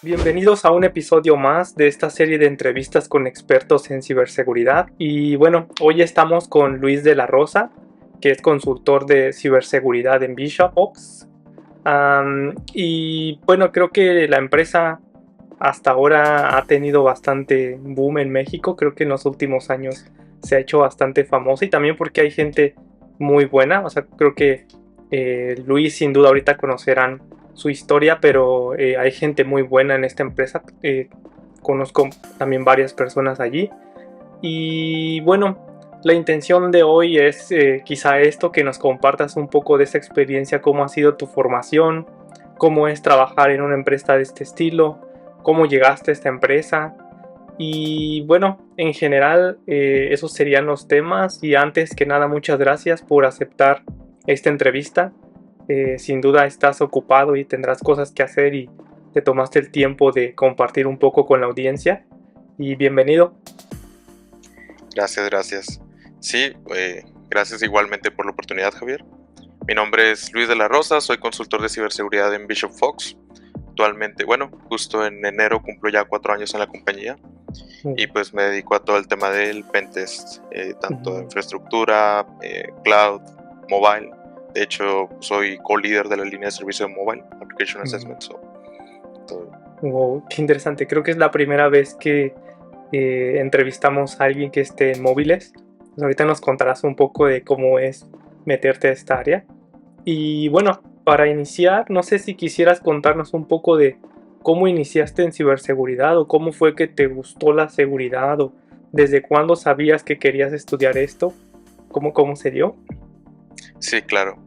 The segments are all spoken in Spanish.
Bienvenidos a un episodio más de esta serie de entrevistas con expertos en ciberseguridad. Y bueno, hoy estamos con Luis de la Rosa, que es consultor de ciberseguridad en BishopOps. Y bueno, creo que la empresa hasta ahora ha tenido bastante boom en México. Creo que en los últimos años se ha hecho bastante famosa y también porque hay gente muy buena. O sea, creo que Luis sin duda ahorita conocerán su historia, pero hay gente muy buena en esta empresa. Conozco también varias personas allí. Y bueno, la intención de hoy es quizá esto, que nos compartas un poco de esa experiencia, cómo ha sido tu formación, cómo es trabajar en una empresa de este estilo, cómo llegaste a esta empresa. Y bueno, en general esos serían los temas. Y antes que nada, muchas gracias por aceptar esta entrevista. Sin duda estás ocupado y tendrás cosas que hacer y te tomaste el tiempo de compartir un poco con la audiencia. Y bienvenido. Gracias. Sí, gracias igualmente por la oportunidad, Javier. Mi nombre es Luis de la Rosa, soy consultor de ciberseguridad en BishopFox. Actualmente, justo en enero cumplo ya 4 años en la compañía y pues me dedico a todo el tema del pentest, tanto de infraestructura, cloud, mobile. De hecho, soy co-líder de la línea de servicio de mobile, Application Assessment. Wow, qué interesante. Creo que es la primera vez que entrevistamos a alguien que esté en móviles. Pues ahorita nos contarás un poco de cómo es meterte a esta área. Y bueno, para iniciar, no sé si quisieras contarnos un poco de cómo iniciaste en ciberseguridad o cómo fue que te gustó la seguridad o desde cuándo sabías que querías estudiar esto, cómo se dio. Sí, claro.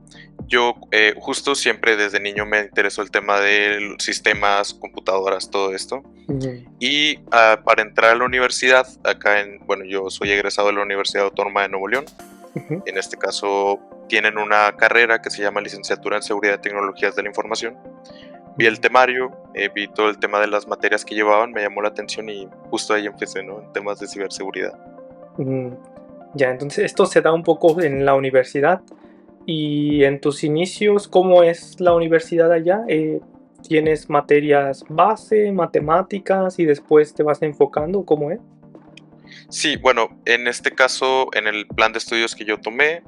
Yo justo siempre desde niño me interesó el tema de sistemas, computadoras, todo esto. Y para entrar a la universidad, yo soy egresado de la Universidad Autónoma de Nuevo León. En este caso tienen una carrera que se llama Licenciatura en Seguridad y Tecnologías de la Información. Vi el temario, vi todo el tema de las materias que llevaban, me llamó la atención y justo ahí empecé, ¿no?, en temas de ciberseguridad. Ya, entonces esto se da un poco en la universidad. Y en tus inicios, ¿cómo es la universidad allá? ¿Tienes materias base, matemáticas y después te vas enfocando? ¿Cómo es? Sí, bueno, en este caso, en el plan de estudios que yo tomé,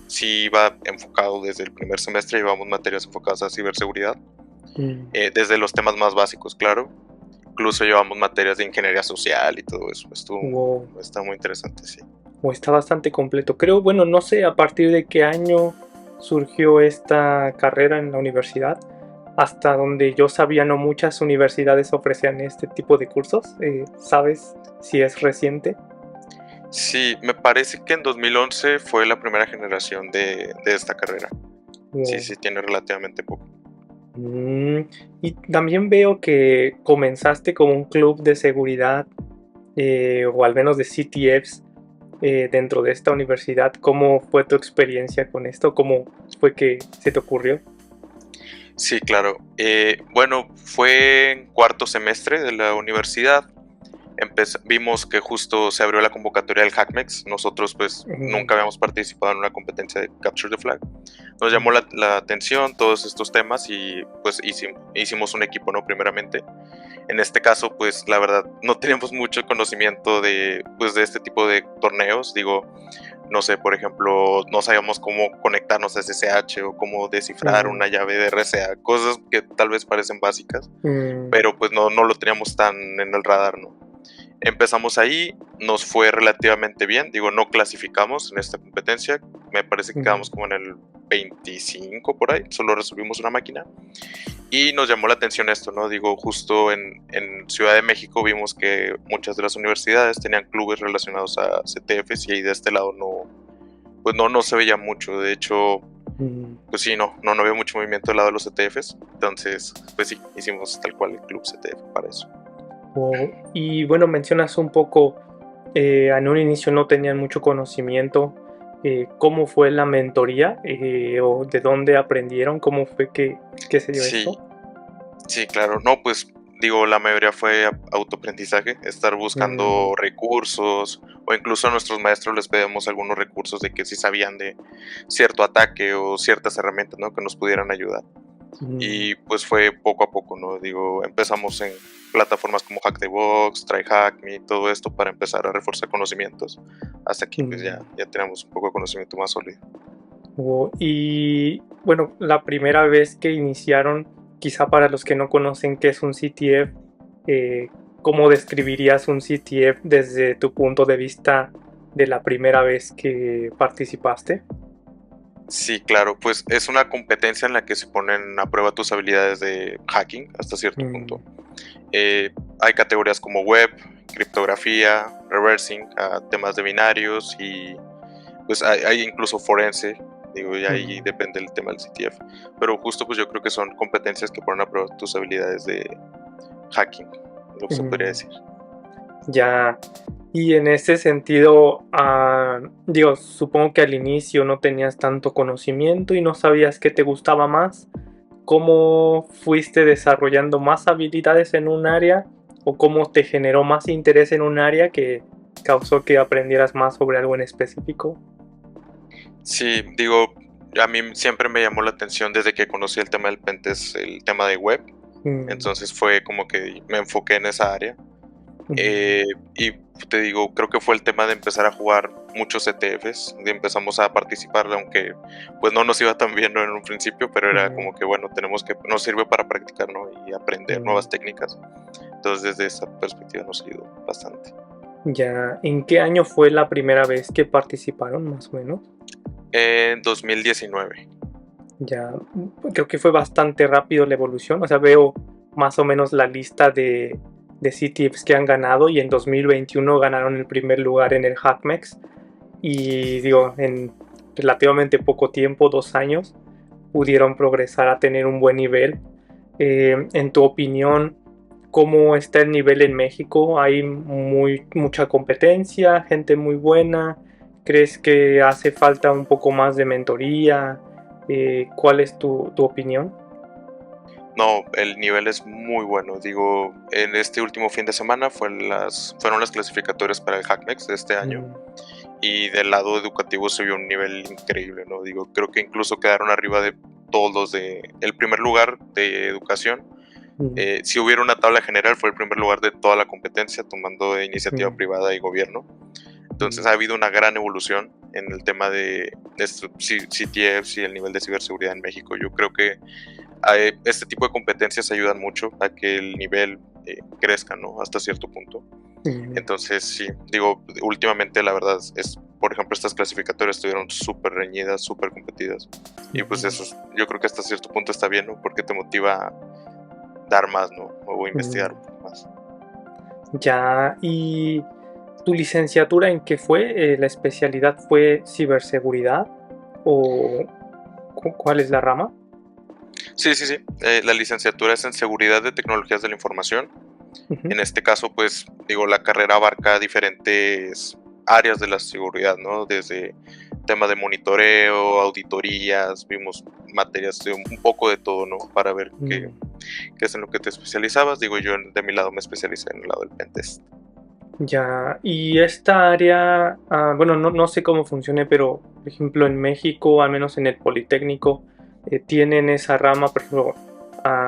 sí iba enfocado desde el primer semestre, llevamos materias enfocadas a ciberseguridad, desde los temas más básicos, claro. Incluso llevamos materias de ingeniería social y todo eso. Está muy interesante, sí. Está bastante completo. Creo, bueno, no sé a partir de qué año surgió esta carrera en la universidad. Hasta donde yo sabía, no muchas universidades ofrecían este tipo de cursos. ¿Sabes si es reciente? Sí, me parece que en 2011 fue la primera generación de esta carrera. Sí, tiene relativamente poco. Y también veo que comenzaste como un club de seguridad, o al menos de CTFs, dentro de esta universidad. ¿Cómo fue tu experiencia con esto? ¿Cómo fue que se te ocurrió? Sí, claro. Fue en cuarto semestre de la universidad. Vimos que justo se abrió la convocatoria del HackMex. Nosotros pues nunca habíamos participado en una competencia de Capture the Flag. Nos llamó la atención todos estos temas y pues hicimos un equipo, ¿no? Primeramente. En este caso, pues la verdad no teníamos mucho conocimiento de este tipo de torneos. Digo, no sé, por ejemplo, no sabíamos cómo conectarnos a SSH o cómo descifrar una llave de RSA, cosas que tal vez parecen básicas, pero pues no lo teníamos tan en el radar, ¿no? Empezamos ahí, nos fue relativamente bien, digo, no clasificamos en esta competencia, me parece que quedamos como en el 25 por ahí, solo resolvimos una máquina y nos llamó la atención esto, ¿no? Digo, justo en Ciudad de México vimos que muchas de las universidades tenían clubes relacionados a CTFs y ahí de este lado no se veía mucho, de hecho, pues sí, no había mucho movimiento del lado de los CTFs, entonces, pues sí, hicimos tal cual el club CTF para eso. Y bueno, mencionas un poco, en un inicio no tenían mucho conocimiento. ¿Cómo fue la mentoría? ¿O de dónde aprendieron? ¿Cómo fue que se dio esto? Sí, claro. No, pues digo, la mayoría fue autoaprendizaje, estar Mm, buscando recursos, o incluso a nuestros maestros les pedíamos algunos recursos de que si sabían de cierto ataque o ciertas herramientas, ¿no? Que nos pudieran ayudar. mm, Y pues fue poco a poco, ¿no? Digo, empezamos en plataformas como Hack the Box, TryHackMe, todo esto para empezar a reforzar conocimientos, hasta que pues mm. ya tenemos un poco de conocimiento más sólido. Y bueno, la primera vez que iniciaron, quizá para los que no conocen qué es un CTF, ¿cómo describirías un CTF desde tu punto de vista de la primera vez que participaste? Sí, claro, pues es una competencia en la que se ponen a prueba tus habilidades de hacking hasta cierto Mm, punto. Hay categorías como web, criptografía, reversing, temas de binarios y pues hay incluso forense, digo, y ahí mm, depende el tema del CTF. Pero justo pues yo creo que son competencias que ponen a prueba tus habilidades de hacking, lo que se podría mm. decir. Ya, y en ese sentido, digo, supongo que al inicio no tenías tanto conocimiento y no sabías qué te gustaba más. ¿Cómo fuiste desarrollando más habilidades en un área o cómo te generó más interés en un área que causó que aprendieras más sobre algo en específico? Sí, digo, a mí siempre me llamó la atención desde que conocí el tema del pentest, el tema de web. Mm, Entonces fue como que me enfoqué en esa área. mm, Eh, y te digo, creo que fue el tema de empezar a jugar muchos ETFs, de empezamos a participar, aunque pues no nos iba tan bien, ¿no? En un principio, pero era mm, como que bueno, nos sirve para practicar, ¿no? Y aprender mm. nuevas técnicas. Entonces desde esa perspectiva nos ayudó bastante. Ya, ¿en qué año fue la primera vez que participaron, más o menos? En 2019. Ya, creo que fue bastante rápido la evolución, o sea, veo más o menos la lista de CTFs que han ganado y en 2021 ganaron el primer lugar en el HackMex y digo, en relativamente poco tiempo, 2 años, pudieron progresar a tener un buen nivel. En tu opinión, ¿cómo está el nivel en México? ¿Hay mucha competencia, gente muy buena? ¿Crees que hace falta un poco más de mentoría? ¿Cuál es tu opinión? No, el nivel es muy bueno. Digo, en este último fin de semana fueron las clasificatorias para el HackMex de este año. Mm, Y del lado educativo se vio un nivel increíble, ¿no? Digo, creo que incluso quedaron arriba de todos los de el primer lugar de educación. mm, Si hubiera una tabla general, fue el primer lugar de toda la competencia, tomando de iniciativa mm, privada y gobierno. Entonces mm, ha habido una gran evolución en el tema de CTFs y el nivel de ciberseguridad en México. Yo creo que este tipo de competencias ayudan mucho a que el nivel crezca, ¿no? Hasta cierto punto. mm, Entonces, sí, digo, últimamente la verdad por ejemplo, estas clasificatorias estuvieron súper reñidas, súper competidas. Y pues mm, eso, yo creo que hasta cierto punto está bien, ¿no? Porque te motiva a dar más, ¿no? O investigar un mm. poco más. Ya, ¿y tu licenciatura en qué fue? ¿La especialidad fue ciberseguridad o cuál es la rama? Sí, sí, sí. La licenciatura es en Seguridad de Tecnologías de la Información. Ujú, En este caso, pues, digo, la carrera abarca diferentes áreas de la seguridad, ¿no? Desde tema de monitoreo, auditorías, vimos materias de un poco de todo, ¿no? Para ver qué, mm. qué es en lo que te especializabas. Digo, yo de mi lado me especialicé en el lado del pentest. Ya, y esta área, bueno, no sé cómo funcione, pero por ejemplo en México, al menos en el Politécnico, tienen esa rama, por ejemplo,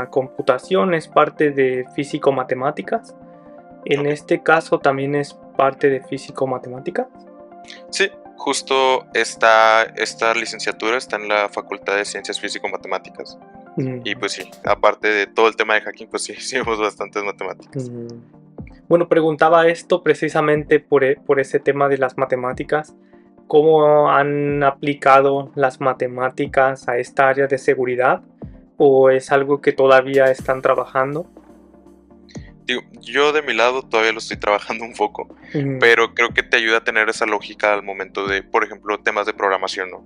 computación es parte de físico-matemáticas. En Ok. este caso también es parte de físico-matemáticas. Sí, justo esta licenciatura está en la Facultad de Ciencias Físico-Matemáticas. Y Mm, pues sí, aparte de todo el tema de hacking, pues sí, sí vemos bastantes matemáticas. mm. Bueno, preguntaba esto precisamente por ese tema de las matemáticas. ¿Cómo han aplicado las matemáticas a esta área de seguridad? ¿O es algo que todavía están trabajando? Digo, yo de mi lado todavía lo estoy trabajando un poco, Mm, pero creo que te ayuda a tener esa lógica al momento de, por ejemplo, temas de programación, ¿no?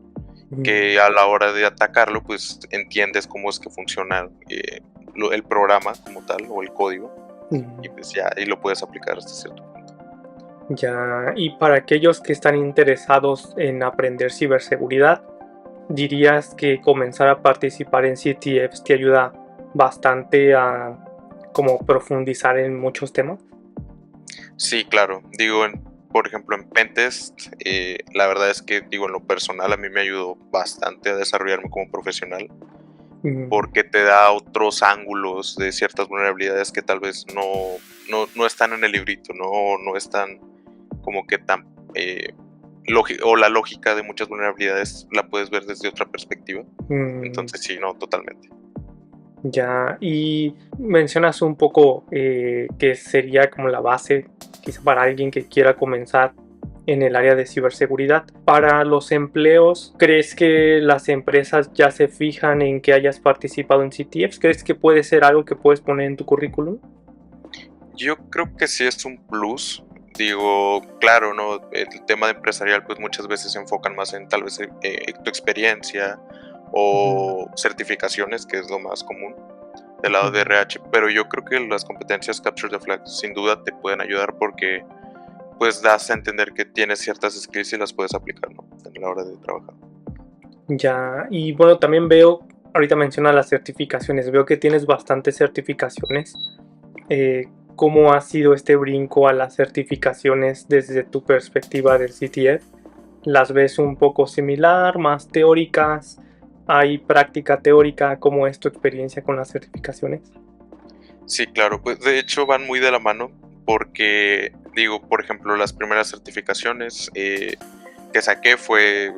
mm, Que a la hora de atacarlo, pues entiendes cómo es que funciona el programa como tal o el código y mm. pues ya ahí lo puedes aplicar hasta cierto punto. Ya, y para aquellos que están interesados en aprender ciberseguridad, ¿dirías que comenzar a participar en CTFs te ayuda bastante a como profundizar en muchos temas. Sí, claro. Digo, por ejemplo, en Pentest, la verdad es que, digo, en lo personal a mí me ayudó bastante a desarrollarme como profesional, porque te da otros ángulos de ciertas vulnerabilidades que tal vez no están en el librito, no están como que tan... o la lógica de muchas vulnerabilidades la puedes ver desde otra perspectiva. Entonces sí, no, totalmente. Ya, y mencionas un poco que sería como la base, quizá para alguien que quiera comenzar en el área de ciberseguridad. Para los empleos, ¿crees que las empresas ya se fijan en que hayas participado en CTFs? ¿Crees que puede ser algo que puedes poner en tu currículum? Yo creo que sí es un plus. Digo, claro, ¿no? El tema de empresarial, pues muchas veces se enfocan más en tal vez tu experiencia o certificaciones, que es lo más común del lado de RH, pero yo creo que las competencias Capture the Flag sin duda te pueden ayudar porque pues das a entender que tienes ciertas skills y las puedes aplicar, ¿no? En la hora de trabajar. Ya, y bueno, también veo, ahorita menciona las certificaciones, veo que tienes bastantes certificaciones. ¿Cómo ha sido este brinco a las certificaciones desde tu perspectiva del CTF? ¿Las ves un poco similar, más teóricas? ¿Hay práctica teórica? ¿Cómo es tu experiencia con las certificaciones? Sí, claro, pues de hecho van muy de la mano porque, digo, por ejemplo, las primeras certificaciones que saqué fue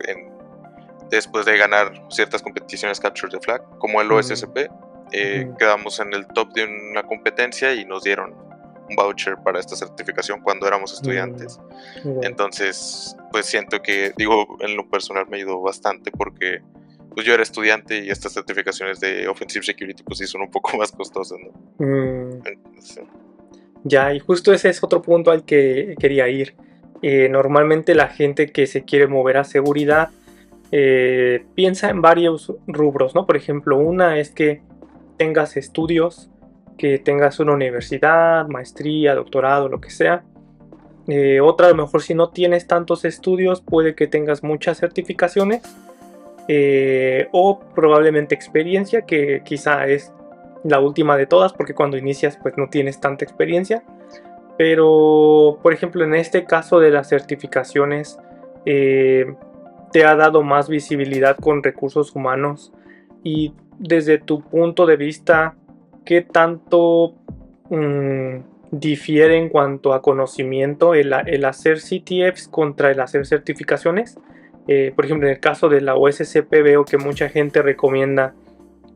después de ganar ciertas competiciones Capture the Flag, como el OSSP. Quedamos en el top de una competencia y nos dieron un voucher para esta certificación cuando éramos estudiantes. Entonces, pues siento que, digo, en lo personal me ayudó bastante porque pues yo era estudiante y estas certificaciones de Offensive Security pues sí son un poco más costosas, ¿no? Sí. Ya, y justo ese es otro punto al que quería ir. Normalmente la gente que se quiere mover a seguridad piensa en varios rubros, ¿no? Por ejemplo, una es que tengas estudios, que tengas una universidad, maestría, doctorado, lo que sea. Otra, a lo mejor si no tienes tantos estudios, puede que tengas muchas certificaciones o probablemente experiencia, que quizá es la última de todas, porque cuando inicias pues no tienes tanta experiencia. Pero, por ejemplo, en este caso de las certificaciones, te ha dado más visibilidad con recursos humanos y desde tu punto de vista, ¿qué tanto difiere en cuanto a conocimiento el hacer CTFs contra el hacer certificaciones? Por ejemplo, en el caso de la OSCP veo que mucha gente recomienda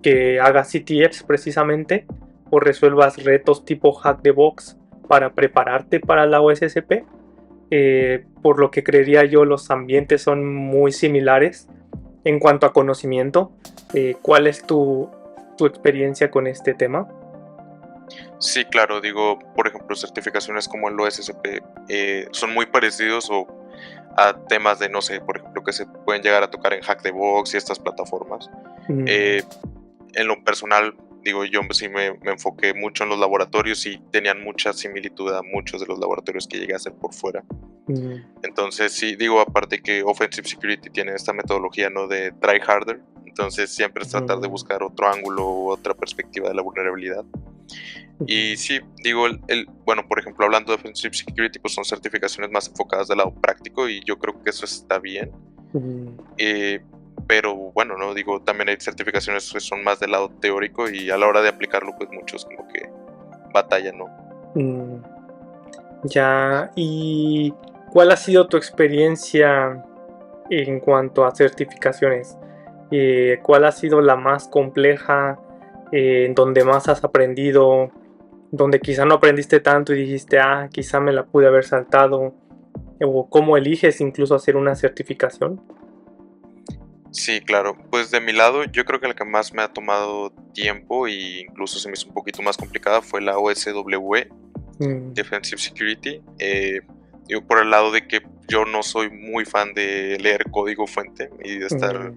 que hagas CTFs precisamente o resuelvas retos tipo hack the box para prepararte para la OSCP. Por lo que creería yo, los ambientes son muy similares en cuanto a conocimiento. ¿Cuál es tu experiencia con este tema? Sí, claro, digo, por ejemplo, certificaciones como el OSSP son muy parecidos a temas de, no sé, por ejemplo, que se pueden llegar a tocar en Hack the Box y estas plataformas. En lo personal, digo, yo sí me enfoqué mucho en los laboratorios y tenían mucha similitud a muchos de los laboratorios que llegué a hacer por fuera. Entonces, sí, digo, aparte que Offensive Security tiene esta metodología, ¿no? De try harder. Entonces, siempre es tratar de buscar otro ángulo u otra perspectiva de la vulnerabilidad. Y sí, digo, bueno, por ejemplo, hablando de Offensive Security, pues son certificaciones más enfocadas del lado práctico y yo creo que eso está bien. Pero bueno, no digo, también hay certificaciones que son más del lado teórico y a la hora de aplicarlo, pues muchos como que batallan, ¿no? Ya, ¿y cuál ha sido tu experiencia en cuanto a certificaciones? ¿Cuál ha sido la más compleja, en donde más has aprendido, donde quizá no aprendiste tanto y dijiste, quizá me la pude haber saltado? ¿O cómo eliges incluso hacer una certificación? Sí, claro. Pues de mi lado, yo creo que la que más me ha tomado tiempo e incluso se me hizo un poquito más complicada fue la OSWE, Defensive Security. Digo, por el lado de que yo no soy muy fan de leer código fuente y de estar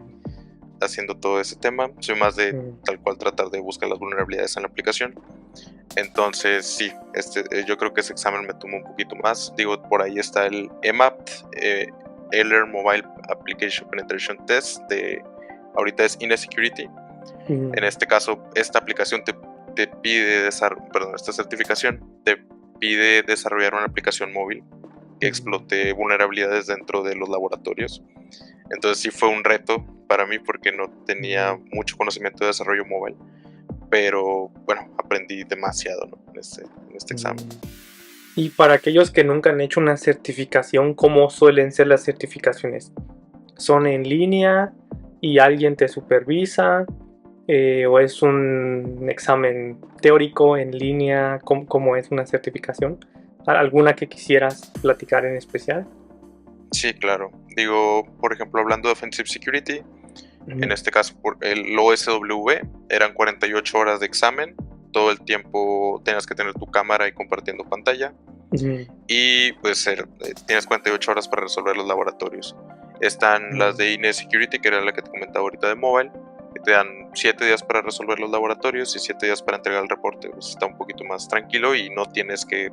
haciendo todo ese tema. Soy más de tal cual tratar de buscar las vulnerabilidades en la aplicación. Entonces, sí, yo creo que ese examen me tomó un poquito más. Digo, por ahí está el EMAP, Euler Mobile Application Penetration Test, ahorita es Ine Security. En este caso, esta aplicación te pide esta certificación te pide desarrollar una aplicación móvil que explote vulnerabilidades dentro de los laboratorios. Entonces sí fue un reto para mí porque no tenía mucho conocimiento de desarrollo móvil, pero bueno, aprendí demasiado, ¿no? en este examen. Y para aquellos que nunca han hecho una certificación, ¿cómo suelen ser las certificaciones? ¿Son en línea y alguien te supervisa? ¿O es un examen teórico en línea? ¿Cómo es una certificación? ¿Alguna que quisieras platicar en especial? Sí, claro. Digo, por ejemplo, hablando de Offensive Security, en este caso por el OSW, eran 48 horas de examen. Todo el tiempo tenías que tener tu cámara y compartiendo pantalla. Y pues tienes 48 horas para resolver los laboratorios. Están las de INE Security, que era la que te comentaba ahorita de mobile, que te dan 7 días para resolver los laboratorios y 7 días para entregar el reporte. Pues está un poquito más tranquilo y no tienes que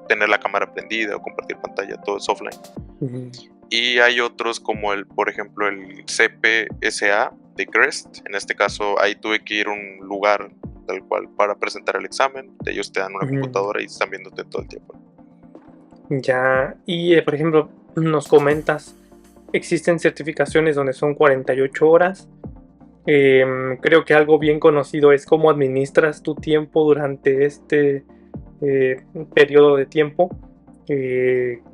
tener la cámara prendida o compartir pantalla, todo es offline. Y hay otros como por ejemplo, el CPSA de CREST. En este caso, ahí tuve que ir a un lugar tal cual para presentar el examen. Ellos te dan una computadora y están viéndote todo el tiempo. Ya, y por ejemplo, nos comentas, existen certificaciones donde son 48 horas. Creo que algo bien conocido es cómo administras tu tiempo durante este periodo de tiempo.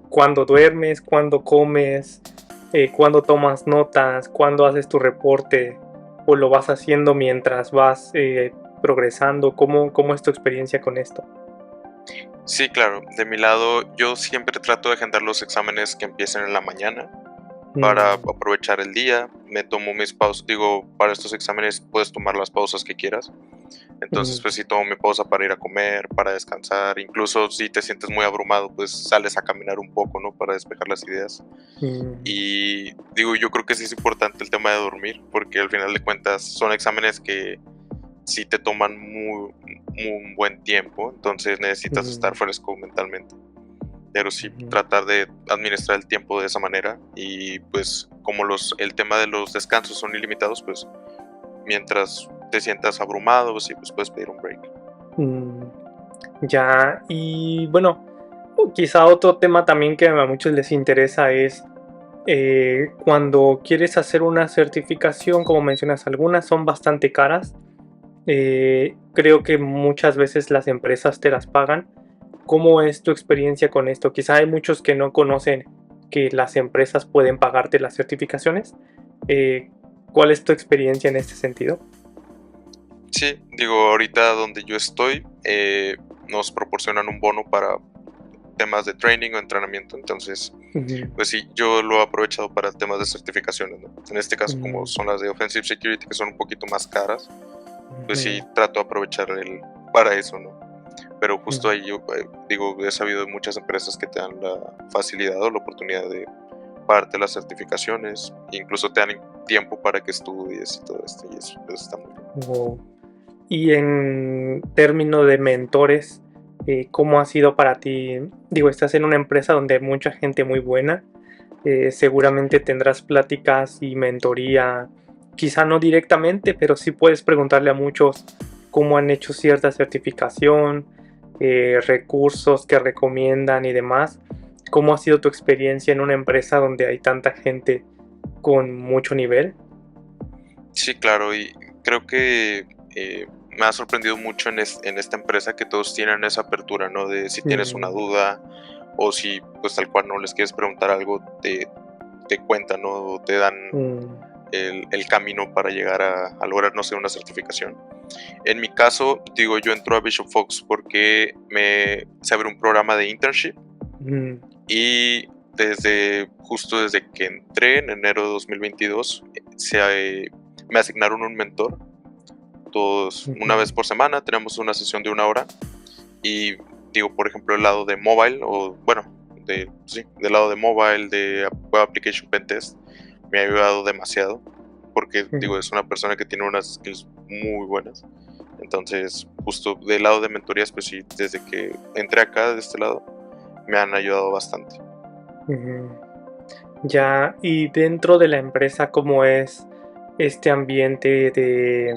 Cuándo duermes, cuándo comes, cuándo tomas notas, cuándo haces tu reporte o lo vas haciendo mientras vas progresando. ¿Cómo es tu experiencia con esto? Sí, claro. De mi lado, yo siempre trato de agendar los exámenes que empiecen en la mañana para aprovechar el día. Me tomo mis pausas. Digo, para estos exámenes puedes tomar las pausas que quieras. Entonces, pues sí tomo mi pausa para ir a comer, para descansar. Incluso si te sientes muy abrumado, pues sales a caminar un poco, ¿no? Para despejar las ideas. Y digo, yo creo que sí es importante el tema de dormir, porque al final de cuentas son exámenes que sí te toman un buen tiempo, entonces necesitas estar fresco mentalmente. Pero sí tratar de administrar el tiempo de esa manera y pues como el tema de los descansos son ilimitados, pues mientras te sientas abrumado, pues sí, pues puedes pedir un break. Ya, y bueno, quizá otro tema también que a muchos les interesa es cuando quieres hacer una certificación, como mencionas, algunas son bastante caras. Creo que muchas veces las empresas te las pagan. ¿Cómo es tu experiencia con esto? Quizá hay muchos que no conocen que las empresas pueden pagarte las certificaciones. ¿Cuál es tu experiencia en este sentido? Sí, digo, ahorita donde yo estoy, nos proporcionan un bono para temas de training o entrenamiento, entonces pues sí, yo lo he aprovechado para temas de certificaciones, ¿no? En este caso, como son las de Offensive Security, que son un poquito más caras, pues sí trato de aprovechar para eso, ¿no? Pero justo ahí yo digo, he sabido de muchas empresas que te dan la facilidad o la oportunidad de pagarte las certificaciones, incluso te dan tiempo para que estudies y todo esto, y eso pues, está muy bien. Y en términos de mentores, ¿cómo ha sido para ti? Digo, estás en una empresa donde hay mucha gente muy buena, seguramente tendrás pláticas y mentoría, quizá no directamente, pero sí puedes preguntarle a muchos cómo han hecho cierta certificación, recursos que recomiendan y demás. ¿Cómo ha sido tu experiencia en una empresa donde hay tanta gente con mucho nivel? Sí, claro, y creo que me ha sorprendido mucho en esta empresa que todos tienen esa apertura, ¿no? De si tienes una duda o si pues tal cual no les quieres preguntar algo, te cuentan, ¿no? O te dan el camino para llegar a lograr, no sé, una certificación. En mi caso, digo, yo entro a Bishop Fox porque se abre un programa de internship y justo desde que entré en enero de 2022, me asignaron un mentor. Una vez por semana tenemos una sesión de 1 hora y digo, por ejemplo, el lado de mobile o bueno, del lado de mobile, de Web Application Pentest, me ha ayudado demasiado porque digo, es una persona que tiene unas skills muy buenas. Entonces, justo del lado de mentorías, pues sí, desde que entré acá de este lado, me han ayudado bastante. Ya, y dentro de la empresa, ¿cómo es este ambiente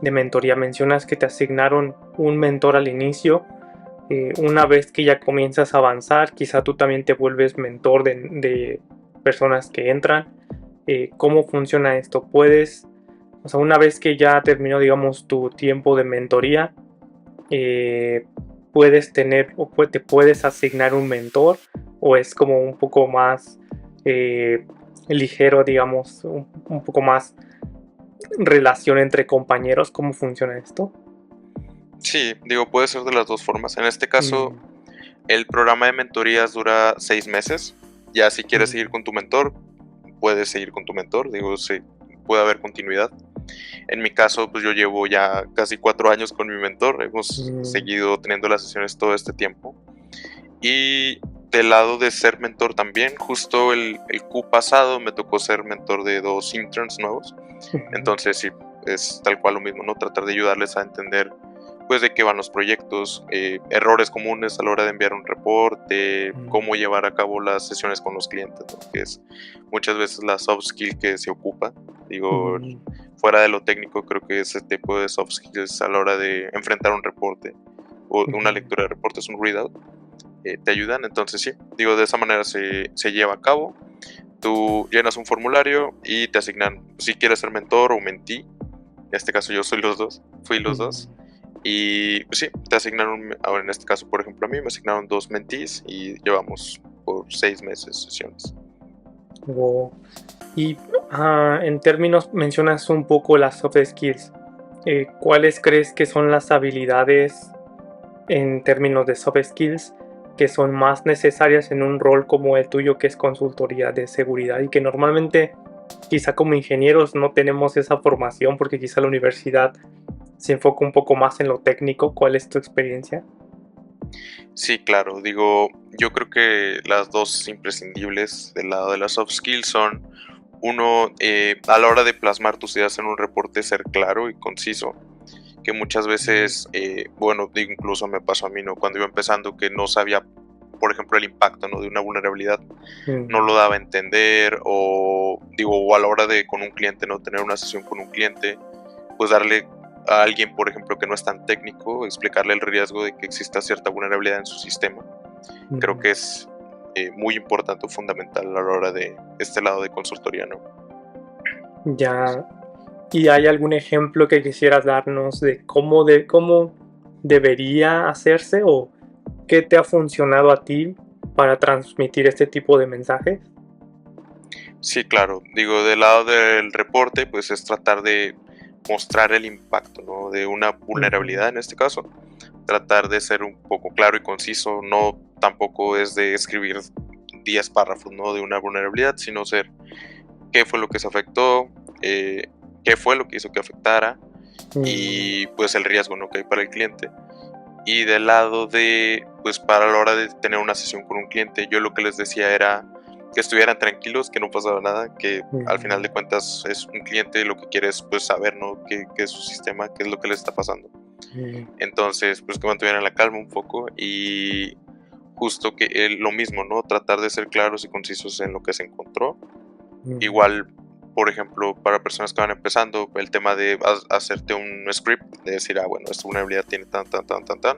de mentoría. Mencionas que te asignaron un mentor al inicio. Una vez que ya comienzas a avanzar, quizá tú también te vuelves mentor de personas que entran. ¿Cómo funciona esto? O sea, una vez que ya terminó, digamos, tu tiempo de mentoría, puedes tener o te puedes asignar un mentor, o es como un poco más ligero, digamos, un poco más relación entre compañeros. ¿Cómo funciona esto? Sí, digo, puede ser de las dos formas. En este caso, Mm, el programa de mentorías dura 6 meses. Ya si quieres seguir mm, con tu mentor, puedes seguir con tu mentor. Digo, sí, puede haber continuidad. En mi caso, pues yo llevo ya casi 4 años con mi mentor. Hemos mm, seguido teniendo las sesiones todo este tiempo. Y del lado de ser mentor también, justo el Q pasado me tocó ser mentor de 2 interns nuevos. mm, Entonces sí, es tal cual lo mismo, ¿no? Tratar de ayudarles a entender pues de qué van los proyectos, errores comunes a la hora de enviar un reporte, mm, cómo llevar a cabo las sesiones con los clientes, ¿no? Que es muchas veces la soft skill que se ocupa. Digo, mm, fuera de lo técnico, creo que ese tipo de soft skills a la hora de enfrentar un reporte o una mm. lectura de reportes, un readout, te ayudan. Entonces sí, digo, de esa manera se lleva a cabo. Tú llenas un formulario y te asignan, si quieres ser mentor o mentee. En este caso yo soy los dos, fui los dos. Mm. Y pues sí, te asignaron, ahora en este caso por ejemplo a mí me asignaron 2 mentees y llevamos por 6 meses sesiones. Wow. Y en términos, mencionas un poco las soft skills. ¿Cuáles crees que son las habilidades en términos de soft skills que son más necesarias en un rol como el tuyo, que es consultoría de seguridad, y que normalmente quizá como ingenieros no tenemos esa formación porque quizá la universidad se enfoca un poco más en lo técnico? ¿Cuál es tu experiencia? Sí, claro, digo, yo creo que las dos imprescindibles del lado de las soft skills son, uno, a la hora de plasmar tus ideas en un reporte, ser claro y conciso, que muchas Mm, veces, bueno, digo, incluso me pasó a mí, ¿no? Cuando iba empezando, que no sabía, por ejemplo, el impacto, ¿no? De una vulnerabilidad, no mm, lo daba a entender, o digo, o a la hora de con un cliente, ¿no? Tener una sesión con un cliente, pues darle a alguien, por ejemplo, que no es tan técnico, explicarle el riesgo de que exista cierta vulnerabilidad en su sistema. Creo mm. que es muy importante o fundamental a la hora de este lado de consultoría, ¿no? Ya. ¿Y hay algún ejemplo que quisieras darnos de cómo debería hacerse, o qué te ha funcionado a ti para transmitir este tipo de mensajes? Sí, claro. Digo, del lado del reporte, pues es tratar de mostrar el impacto, ¿no? De una Ujú, vulnerabilidad en este caso. Tratar de ser un poco claro y conciso. No tampoco es de escribir 10 párrafos, ¿no? De una vulnerabilidad, sino ser qué fue lo que se afectó, eh, qué fue lo que hizo que afectara mm, y pues el riesgo, ¿no? Que hay para el cliente. Y del lado de, pues para la hora de tener una sesión con un cliente, yo lo que les decía era que estuvieran tranquilos, que no pasaba nada, que al final de mm, cuentas es un cliente, lo que quiere es pues saber, ¿no? Qué es su sistema, qué es lo que les está pasando. mm, Entonces, pues que mantuvieran la calma un poco y justo que lo mismo, ¿no? Tratar de ser claros y concisos en lo que se encontró. mm, Igual, por ejemplo, para personas que van empezando, el tema de hacerte un script, de decir, ah, bueno, esta vulnerabilidad tiene tan, tan, tan, tan, tan,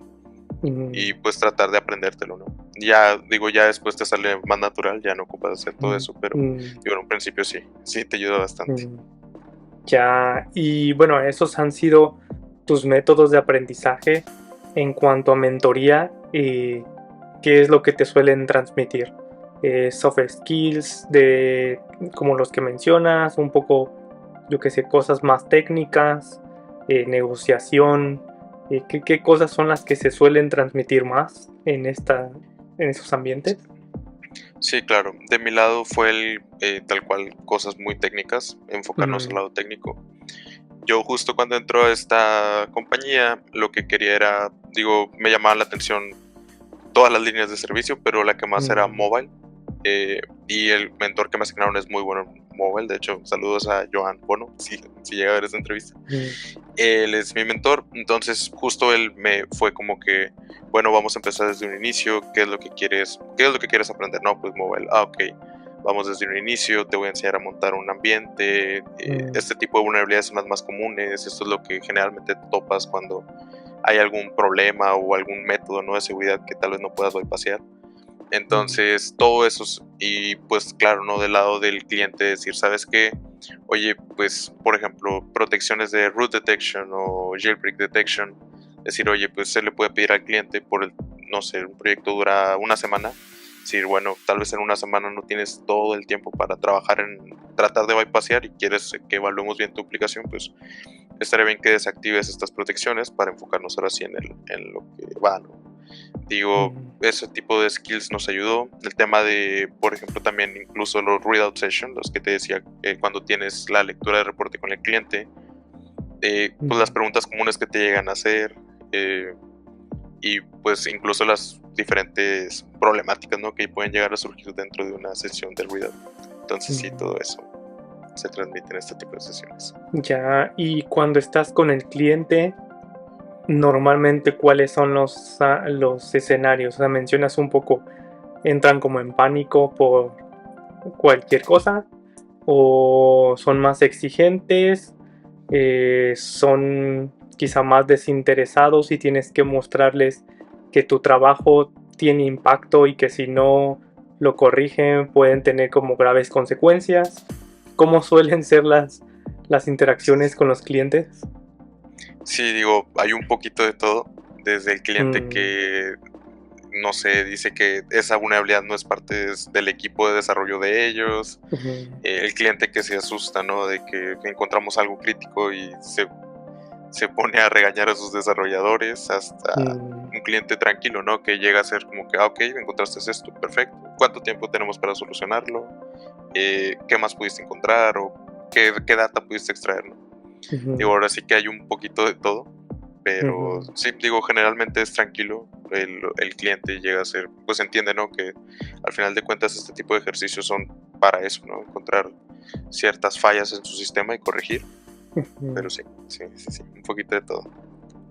y mm, pues tratar de aprendértelo, ¿no? Ya, digo, ya después te sale más natural, ya no ocupas hacer todo mm, eso, pero mm, digo, en un principio sí, sí te ayuda bastante. mm. Ya, y bueno, esos han sido tus métodos de aprendizaje en cuanto a mentoría. ¿Qué es lo que te suelen transmitir? Soft skills de como los que mencionas, un poco, yo que sé, cosas más técnicas, negociación. ¿Qué cosas son las que se suelen transmitir más en esos ambientes? Sí, claro, de mi lado fue tal cual cosas muy técnicas, enfocarnos al Mm, lado técnico. Yo justo cuando entró a esta compañía, lo que quería era, digo, me llamaban la atención todas las líneas de servicio, pero la que más era mm, mobile. Y el mentor que me asignaron es muy bueno en mobile. De hecho, saludos a Joan Bono, si llega a ver esta entrevista. mm, Él es mi mentor, entonces justo él me fue como que, bueno, vamos a empezar desde un inicio. ¿Qué es lo que quieres aprender? No, pues mobile. Ah, ok. vamos desde un inicio, te voy a enseñar a montar un ambiente, este tipo de vulnerabilidades son las más comunes, esto es lo que generalmente topas cuando hay algún problema o algún método, ¿no?, de seguridad que tal vez no puedas bypassear. Entonces, todo eso, y pues claro, ¿no?, del lado del cliente decir, ¿sabes qué? Oye, pues, por ejemplo, protecciones de root detection o jailbreak detection, decir, oye, pues se le puede pedir al cliente no sé, un proyecto dura una semana, decir, bueno, tal vez en una semana no tienes todo el tiempo para trabajar en tratar de bypassear y quieres que evaluemos bien tu aplicación, pues estaría bien que desactives estas protecciones para enfocarnos ahora sí en lo que va, ¿no? Digo, ese tipo de skills nos ayudó. El tema de, por ejemplo, también incluso los readout sessions, los que te decía, cuando tienes la lectura de reporte con el cliente, pues las preguntas comunes que te llegan a hacer, y pues incluso las diferentes problemáticas, ¿no?, que pueden llegar a surgir dentro de una sesión del readout. Entonces sí, todo eso se transmite en este tipo de sesiones. Ya, y cuando estás con el cliente, normalmente, ¿cuáles son los escenarios? O sea, mencionas un poco, ¿entran como en pánico por cualquier cosa? ¿O son más exigentes? ¿Son quizá más desinteresados y tienes que mostrarles que tu trabajo tiene impacto y que si no lo corrigen pueden tener como graves consecuencias? ¿Cómo suelen ser las interacciones con los clientes? Sí, digo, hay un poquito de todo, desde el cliente que, no sé, dice que esa vulnerabilidad no es parte del equipo de desarrollo de ellos, el cliente que se asusta, ¿no?, de que encontramos algo crítico y se pone a regañar a sus desarrolladores, hasta un cliente tranquilo, ¿no?, que llega a ser como que, ok, encontraste esto, perfecto, ¿cuánto tiempo tenemos para solucionarlo? ¿Qué más pudiste encontrar? ¿O qué data pudiste extraer, ¿no? Digo, ahora sí que hay un poquito de todo, pero sí, digo, generalmente es tranquilo, el cliente llega a ser, pues entiende, ¿no?, que al final de cuentas este tipo de ejercicios son para eso, ¿no?, encontrar ciertas fallas en su sistema y corregir, pero sí, un poquito de todo.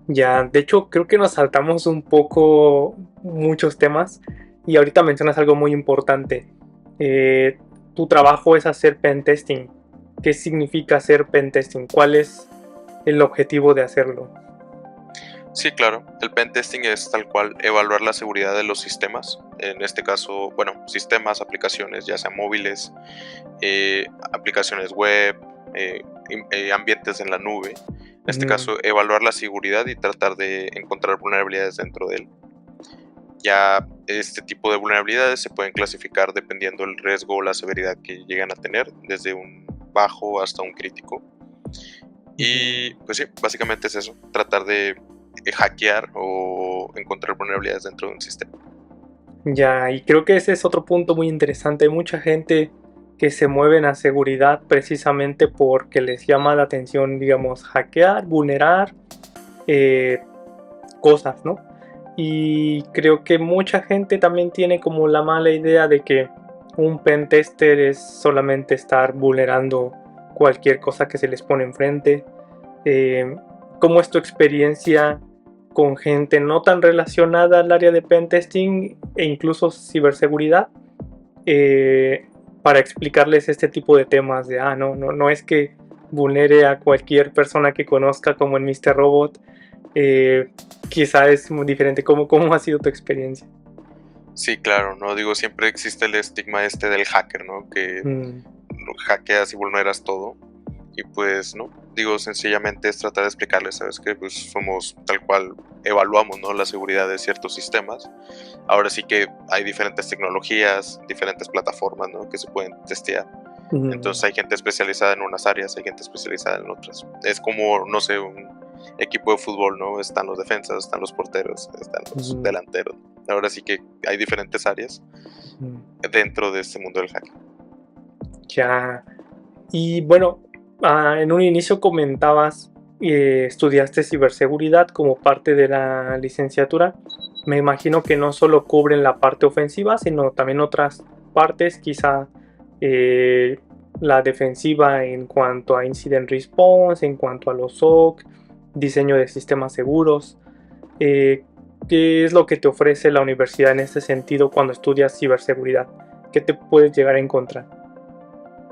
Ya, de hecho, creo que nos saltamos un poco muchos temas y ahorita mencionas algo muy importante. Tu trabajo es hacer pentesting. ¿Qué significa hacer pentesting? ¿Cuál es el objetivo de hacerlo? Sí, claro. El pentesting es tal cual evaluar la seguridad de los sistemas. En este caso, bueno, sistemas, aplicaciones, ya sean móviles, aplicaciones web, ambientes en la nube. En este caso, evaluar la seguridad y tratar de encontrar vulnerabilidades dentro de él. Ya este tipo de vulnerabilidades se pueden clasificar dependiendo del riesgo o la severidad que llegan a tener, desde un bajo hasta un crítico. Y pues sí, básicamente es eso, tratar de hackear o encontrar vulnerabilidades dentro de un sistema. Ya, y creo que ese es otro punto muy interesante. Hay mucha gente que se mueve en la seguridad precisamente porque les llama la atención, digamos, hackear, vulnerar cosas, ¿no? Y creo que mucha gente también tiene como la mala idea de que un pentester es solamente estar vulnerando cualquier cosa que se les pone enfrente. ¿Cómo es tu experiencia con gente no tan relacionada al área de pentesting e incluso ciberseguridad? Para explicarles este tipo de temas de, no es que vulnere a cualquier persona que conozca como en Mr. Robot. Quizá es muy diferente. ¿Cómo ha sido tu experiencia? Sí, claro, ¿no? Digo, siempre existe el estigma del hacker, ¿no? Que hackeas y vulneras todo. Y pues, ¿no? Digo, sencillamente es tratar de explicarles, ¿sabes qué? Pues somos tal cual, evaluamos, ¿no?, la seguridad de ciertos sistemas. Ahora sí que hay diferentes tecnologías, diferentes plataformas, ¿no?, que se pueden testear. Entonces hay gente especializada en unas áreas, hay gente especializada en otras. Es como, no sé, un equipo de fútbol, ¿no? Están los defensas, están los porteros, están los delanteros. Ahora sí que hay diferentes áreas dentro de este mundo del hacking. Ya. Y bueno, en un inicio comentabas estudiaste ciberseguridad como parte de la licenciatura. Me imagino que no solo cubren la parte ofensiva, sino también otras partes, quizá la defensiva en cuanto a incident response, en cuanto a los SOC, diseño de sistemas seguros. ¿Qué es lo que te ofrece la universidad en este sentido cuando estudias ciberseguridad? ¿Qué te puedes llegar a encontrar?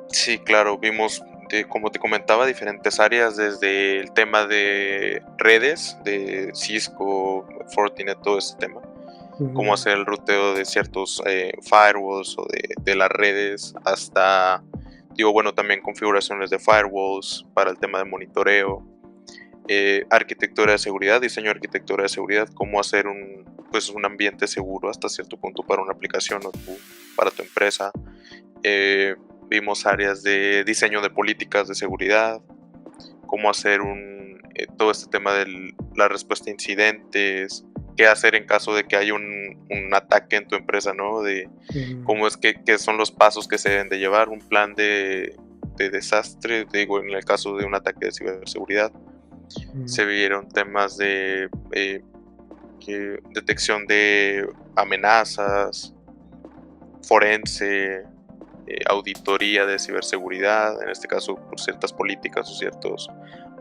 Sí, claro, vimos, como te comentaba, diferentes áreas, desde el tema de redes, de Cisco, Fortinet, todo este tema, cómo Ujú, hacer el ruteo de ciertos firewalls o de las redes, hasta, digo, bueno, también configuraciones de firewalls para el tema de monitoreo, arquitectura de seguridad, diseño de arquitectura de seguridad, cómo hacer pues, un ambiente seguro hasta cierto punto para una aplicación o para tu empresa. Eh, Vimos áreas de diseño de políticas de seguridad, cómo hacer todo este tema de la respuesta a incidentes, qué hacer en caso de que haya un ataque en tu empresa, ¿no? De ujú, cómo es qué son los pasos que se deben de llevar, un plan de desastre, digo, en el caso de un ataque de ciberseguridad. ujú, Se vieron temas de detección de amenazas, forense, auditoría de ciberseguridad, en este caso por ciertas políticas o ciertos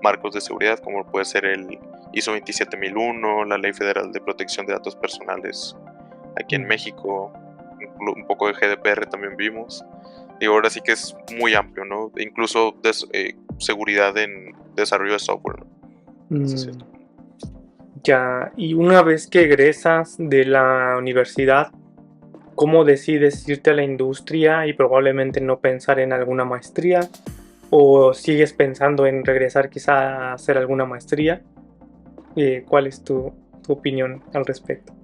marcos de seguridad, como puede ser el ISO 27001, la Ley Federal de Protección de Datos Personales aquí en ujú. México, un poco de GDPR también vimos. Y ahora sí que es muy amplio, ¿no? Incluso seguridad en desarrollo de software, ¿no? Hasta Mm, cierto punto. ya, y una vez que egresas de la universidad, ¿cómo decides irte a la industria y probablemente no pensar en alguna maestría? ¿O sigues pensando en regresar quizá a hacer alguna maestría? ¿Cuál es tu opinión al respecto?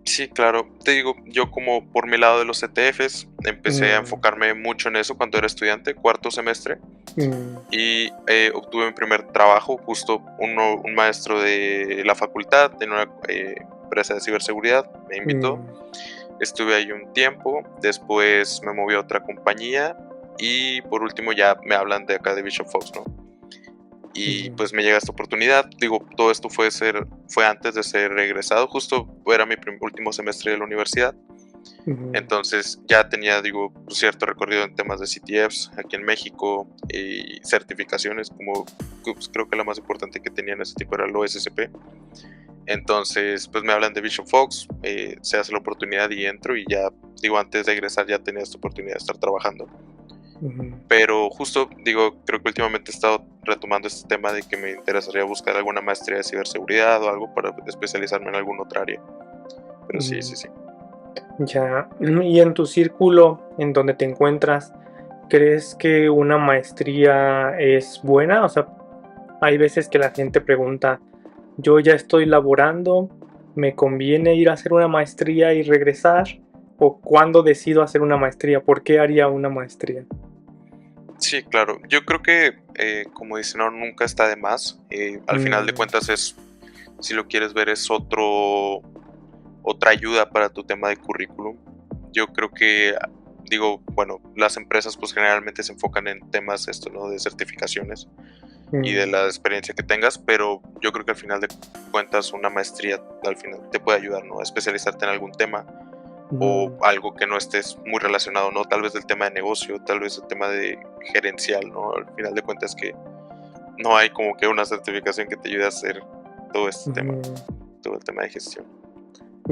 Sí, claro. Te digo, yo como por mi lado de los ETFs, empecé a Mm, enfocarme mucho en eso cuando era estudiante, cuarto semestre, mm, y obtuve mi primer trabajo, justo un maestro de la facultad, de una empresa de ciberseguridad, me invitó. mm, Estuve ahí un tiempo, después me moví a otra compañía y por último ya me hablan de acá de Bishop Fox, ¿no? Y mm, pues me llega esta oportunidad. Digo, todo esto fue antes de ser regresado, justo era mi último semestre de la universidad. mm, Entonces ya tenía, digo, cierto recorrido en temas de CTFs aquí en México y certificaciones, como pues, creo que la más importante que tenía en ese tipo era el OSCP. Entonces, pues me hablan de Bishop Fox, se hace la oportunidad y entro y ya, digo, antes de egresar ya tenía esta oportunidad de estar trabajando. mm, Pero justo, digo, creo que últimamente he estado retomando este tema de que me interesaría buscar alguna maestría de ciberseguridad o algo para especializarme en alguna otra área. Pero sí, mm. sí, sí. Ya, y en tu círculo en donde te encuentras, ¿crees que una maestría es buena? O sea, hay veces que la gente pregunta, yo ya estoy laborando, ¿me conviene ir a hacer una maestría y regresar? ¿O cuándo decido hacer una maestría? ¿Por qué haría una maestría? Sí, claro. Yo creo que, como dicen, no, nunca está de más. Al final de Mm, cuentas si lo quieres ver, es otra ayuda para tu tema de currículum. Yo creo que, digo, bueno, las empresas pues generalmente se enfocan en temas esto, ¿no? De certificaciones y de mm, la experiencia que tengas, pero yo creo que al final de cuentas una maestría al final te puede ayudar, ¿no? A especializarte en algún tema o mm, algo que no estés muy relacionado, ¿no? Tal vez del tema de negocio, tal vez el tema de gerencial, ¿no? Al final de cuentas que no hay como que una certificación que te ayude a hacer todo este tema, mm, todo el tema de gestión.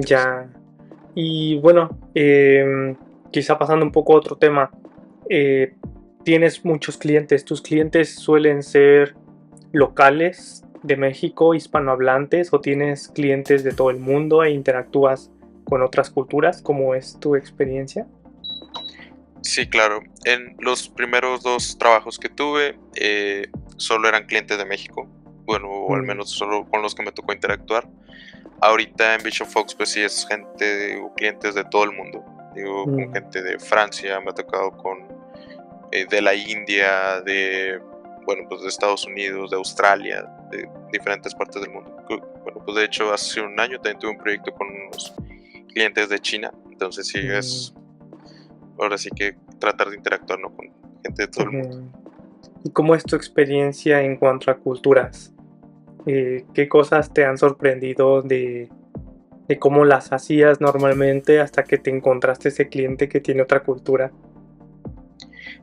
Sí, sí. ya. Y bueno, quizá pasando un poco a otro tema, eh, tienes muchos clientes. ¿Tus clientes suelen ser locales de México, hispanohablantes, o tienes clientes de todo el mundo e interactúas con otras culturas? ¿Cómo es tu experiencia? Sí, claro. En los primeros dos trabajos que tuve, solo eran clientes de México. Bueno, o al Mm, menos solo con los que me tocó interactuar. Ahorita en Bishop Fox, pues sí es gente o clientes de todo el mundo. Digo, con mm, gente de Francia, me ha tocado con de la India, bueno, pues de Estados Unidos, de Australia, de diferentes partes del mundo. Bueno, pues de hecho hace un año también tuve un proyecto con unos clientes de China. Entonces sí mm, es, ahora sí que tratar de interactuar, ¿no? Con gente de todo el mundo. ujú. ¿Y cómo es tu experiencia en cuanto a culturas? ¿Qué cosas te han sorprendido de cómo las hacías normalmente hasta que te encontraste ese cliente que tiene otra cultura?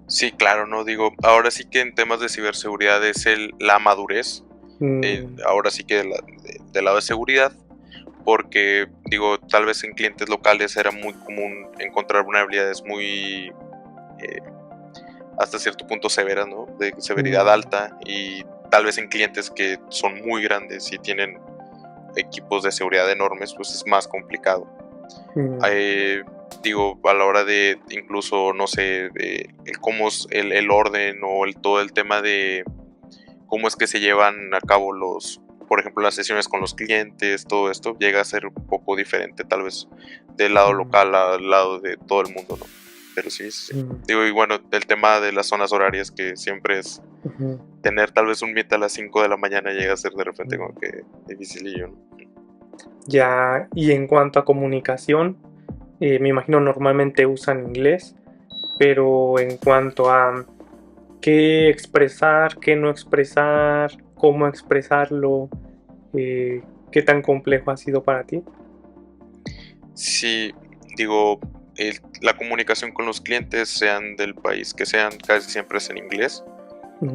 Sí, claro, no digo, ahora sí que en temas de ciberseguridad es la madurez, Mm, ahora sí que del lado de seguridad, porque digo, tal vez en clientes locales era muy común encontrar vulnerabilidades muy, eh, hasta cierto punto severas, ¿no? De severidad Mm, alta, y tal vez en clientes que son muy grandes y tienen equipos de seguridad enormes, pues es más complicado. mm, Eh, Digo, a la hora de incluso, no sé, de cómo es el orden o todo el tema de cómo es que se llevan a cabo por ejemplo, las sesiones con los clientes, todo esto llega a ser un poco diferente, tal vez del lado mm, local al lado de todo el mundo, ¿no? Pero sí, sí, sí. mm, Digo, y bueno, el tema de las zonas horarias, que siempre es ujú, tener tal vez un meet a las 5 de la mañana, llega a ser de repente como mm. que dificilillo, ¿no? Ya, y en cuanto a comunicación, me imagino normalmente usan inglés, pero en cuanto a qué expresar, qué no expresar, cómo expresarlo, qué tan complejo ha sido para ti. Sí, digo, la comunicación con los clientes, sean del país que sean, casi siempre es en inglés,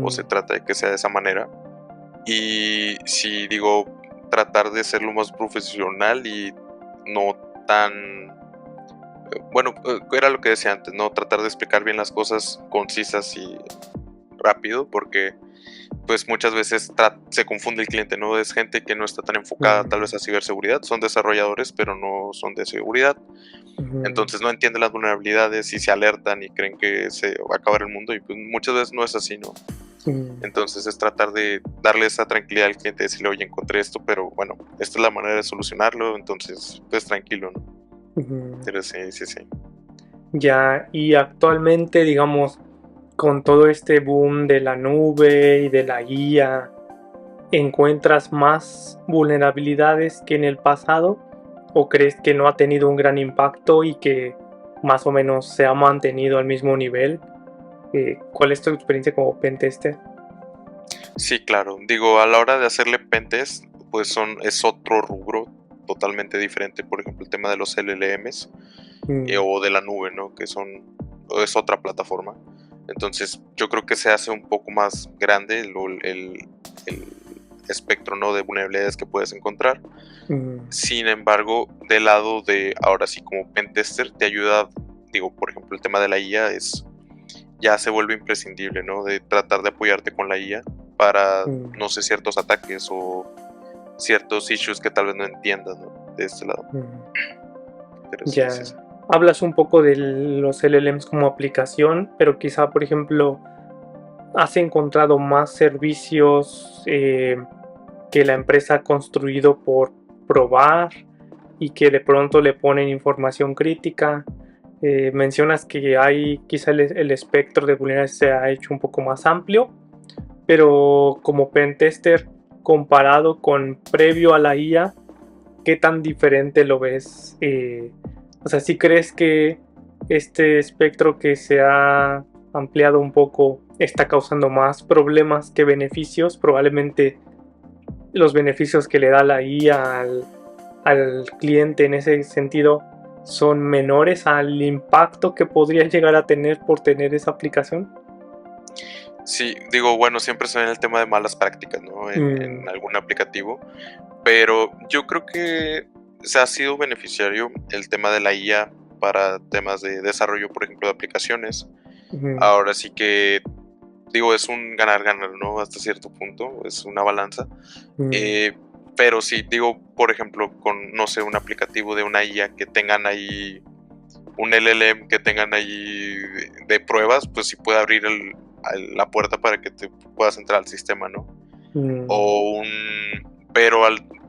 o se Ujú, trata de que sea de esa manera. Y sí, digo, tratar de ser lo más profesional y no tan, bueno, era lo que decía antes, ¿no? Tratar de explicar bien las cosas concisas y rápido, porque pues muchas veces se confunde el cliente, ¿no? Es gente que no está tan enfocada tal vez mm, a ciberseguridad, son desarrolladores, pero no son de seguridad. ujú, Entonces no entienden las vulnerabilidades y se alertan y creen que se va a acabar el mundo, y pues muchas veces no es así, ¿no? mm, Entonces es tratar de darle esa tranquilidad al cliente, decirle, oye, encontré esto, pero bueno, esta es la manera de solucionarlo, entonces pues tranquilo, ¿no? ujú. Pero sí, sí, sí. Ya, y actualmente, digamos, con todo este boom de la nube y de la guía, ¿encuentras más vulnerabilidades que en el pasado? ¿O crees que no ha tenido un gran impacto y que más o menos se ha mantenido al mismo nivel? ¿Cuál es tu experiencia como pentester? Sí, claro. Digo, a la hora de hacerle pentest, pues es otro rubro totalmente diferente. Por ejemplo, el tema de los LLMs, Mm, o de la nube, ¿no? Es otra plataforma. Entonces, yo creo que se hace un poco más grande el espectro, ¿no? De vulnerabilidades que puedes encontrar. mm, Sin embargo, del lado de ahora sí, como pentester, te ayuda, digo, por ejemplo, el tema de la IA ya se vuelve imprescindible, ¿no? De tratar de apoyarte con la IA para, mm, no sé, ciertos ataques o ciertos issues que tal vez no entiendas, ¿no? De este lado. mm. Pero sí, sí, sí. Ya. Hablas un poco de los LLMs como aplicación, pero quizá, por ejemplo, ¿has encontrado más servicios que la empresa ha construido por probar y que de pronto le ponen información crítica? Mencionas que hay quizá el espectro de vulnerabilidades se ha hecho un poco más amplio, pero como pentester comparado con previo a la IA, ¿qué tan diferente lo ves? O sea, ¿sí crees que este espectro que se ha ampliado un poco está causando más problemas que beneficios? Probablemente los beneficios que le da la IA al cliente en ese sentido son menores al impacto que podría llegar a tener por tener esa aplicación. Sí, digo, bueno, siempre se ve el tema de malas prácticas, ¿no? Mm, En algún aplicativo, pero yo creo que se ha sido beneficiario el tema de la IA para temas de desarrollo, por ejemplo, de aplicaciones. mm, Ahora sí que, digo, es un ganar-ganar, ¿no? Hasta cierto punto, es una balanza. mm, Eh, pero sí, digo, por ejemplo, con, no sé, un aplicativo de una IA que tengan ahí, un LLM que tengan ahí de pruebas, pues sí puede abrir la puerta para que te puedas entrar al sistema, ¿no? mm, O un, pero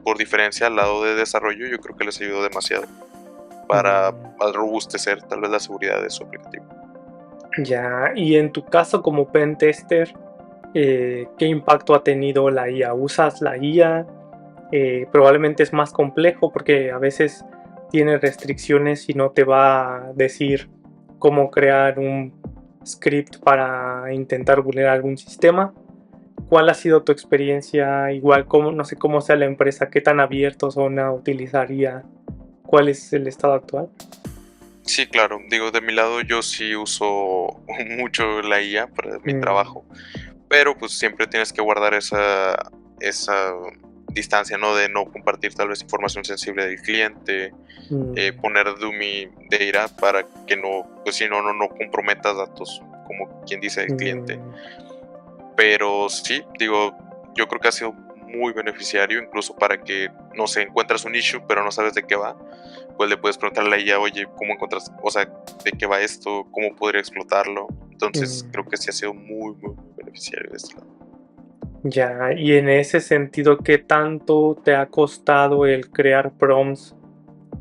por diferencia al lado de desarrollo, yo creo que les ayudó demasiado mm. para robustecer tal vez la seguridad de su aplicativo. Ya, y en tu caso como pentester, ¿qué impacto ha tenido la IA? ¿Usas la IA? Probablemente es más complejo porque a veces tiene restricciones y no te va a decir cómo crear un script para intentar vulnerar algún sistema. ¿Cuál ha sido tu experiencia? Igual, cómo, no sé cómo sea la empresa, qué tan abiertos son a utilizar IA, cuál es el estado actual. Sí, claro, digo, de mi lado yo sí uso mucho la IA para mi Mm, trabajo, pero pues siempre tienes que guardar esa distancia, ¿no? De no compartir tal vez información sensible del cliente, poner dummy data para que no, pues si no comprometas datos, como quien dice, del cliente. Pero sí, digo, yo creo que ha sido muy beneficiario, incluso para que, no sé, encuentras un issue, pero no sabes de qué va, pues le puedes preguntarle a ella, oye, ¿cómo encuentras, o sea, de qué va esto? ¿Cómo podría explotarlo? Entonces, creo que sí ha sido muy, muy, muy beneficiario de este lado. Ya, y en ese sentido, ¿qué tanto te ha costado el crear prompts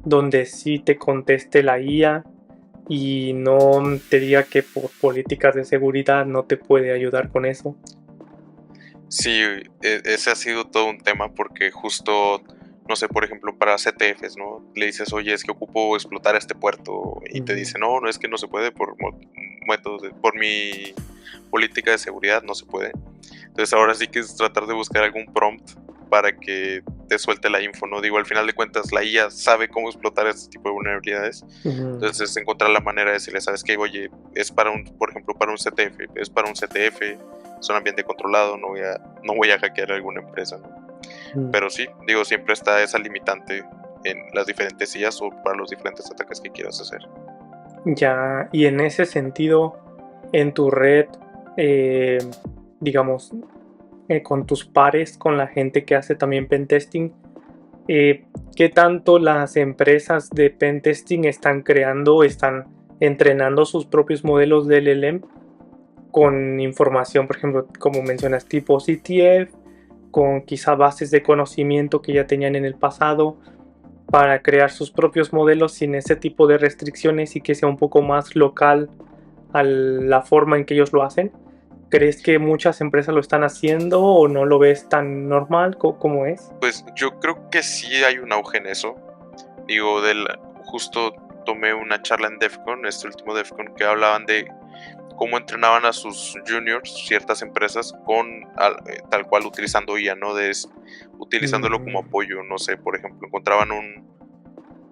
donde sí te conteste la IA y no te diga que por políticas de seguridad no te puede ayudar con eso? Sí, ese ha sido todo un tema porque justo, no sé, por ejemplo, para CTFs, ¿no? Le dices, oye, es que ocupo explotar este puerto y te dice, no, no es que no se puede por métodos, por mi política de seguridad no se puede. Entonces ahora sí que es tratar de buscar algún prompt para que te suelte la info, ¿no? Digo, al final de cuentas la IA sabe cómo explotar este tipo de vulnerabilidades. Entonces es encontrar la manera de decirle, ¿sabes qué? Oye, es para un, por ejemplo, para un CTF, es para un CTF, es un ambiente controlado, no voy a hackear a alguna empresa, ¿no? Pero sí, digo, siempre está esa limitante en las diferentes IAs o para los diferentes ataques que quieras hacer. Ya, y en ese sentido, en tu red, digamos, con tus pares, con la gente que hace también pentesting, ¿qué tanto las empresas de pentesting están creando, están entrenando sus propios modelos de LLM con información, por ejemplo, como mencionas, tipo CTF, con quizá bases de conocimiento que ya tenían en el pasado, para crear sus propios modelos sin ese tipo de restricciones y que sea un poco más local a la forma en que ellos lo hacen? ¿Crees que muchas empresas lo están haciendo o no lo ves tan normal como es? Pues yo creo que sí hay un auge en eso. Digo, justo tomé una charla en DEFCON, este último DEFCON, que hablaban de cómo entrenaban a sus juniors ciertas empresas con tal cual utilizando IA, ¿no? Utilizándolo como apoyo, no sé, por ejemplo, encontraban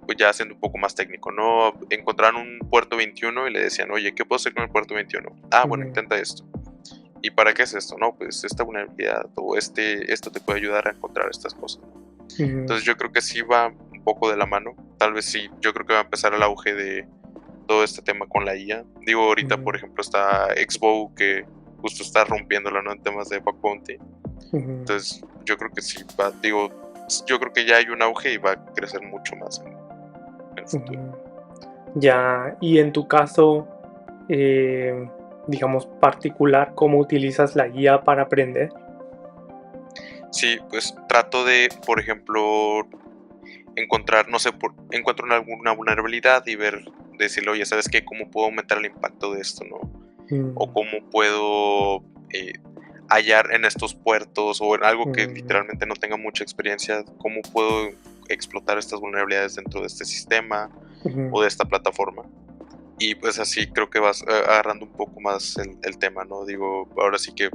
pues ya siendo un poco más técnico, ¿no? Encontraban un puerto 21 y le decían, oye, ¿qué puedo hacer con el puerto 21? Ah, bueno, intenta esto. ¿Y para qué es esto? No, pues esta vulnerabilidad o esto te puede ayudar a encontrar estas cosas. Entonces yo creo que sí va un poco de la mano. Tal vez sí, yo creo que va a empezar el auge de todo este tema con la IA. Digo, ahorita, por ejemplo, está Expo que justo está rompiéndola, ¿no? En temas de bug bounty. Entonces yo creo que sí va, digo, yo creo que ya hay un auge y va a crecer mucho más en el futuro. Ya, y en tu caso, digamos, particular, ¿cómo utilizas la guía para aprender? Sí, pues trato de, por ejemplo, encontrar, no sé, encuentro alguna vulnerabilidad y decirle, oye, ¿sabes qué? ¿Cómo puedo aumentar el impacto de esto, no? O cómo puedo hallar en estos puertos o en algo que literalmente no tenga mucha experiencia, cómo puedo explotar estas vulnerabilidades dentro de este sistema o de esta plataforma. Y pues así creo que vas agarrando un poco más el tema, ¿no? Digo, ahora sí que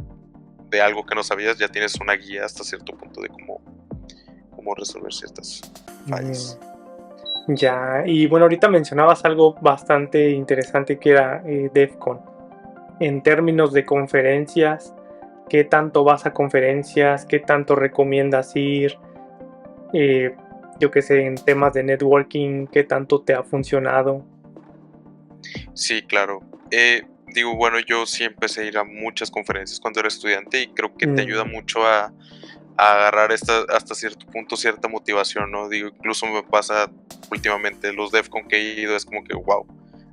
de algo que no sabías ya tienes una guía hasta cierto punto de cómo resolver ciertas fallas. Ya, y bueno, ahorita mencionabas algo bastante interesante que era DEFCON. En términos de conferencias, ¿qué tanto vas a conferencias? ¿Qué tanto recomiendas ir? Yo qué sé, en temas de networking, ¿qué tanto te ha funcionado? Sí, claro. Digo, bueno, yo sí empecé a ir a muchas conferencias cuando era estudiante y creo que te ayuda mucho a agarrar hasta cierto punto cierta motivación, ¿no? Digo, incluso me pasa últimamente los DEFCON que he ido, es como que, wow,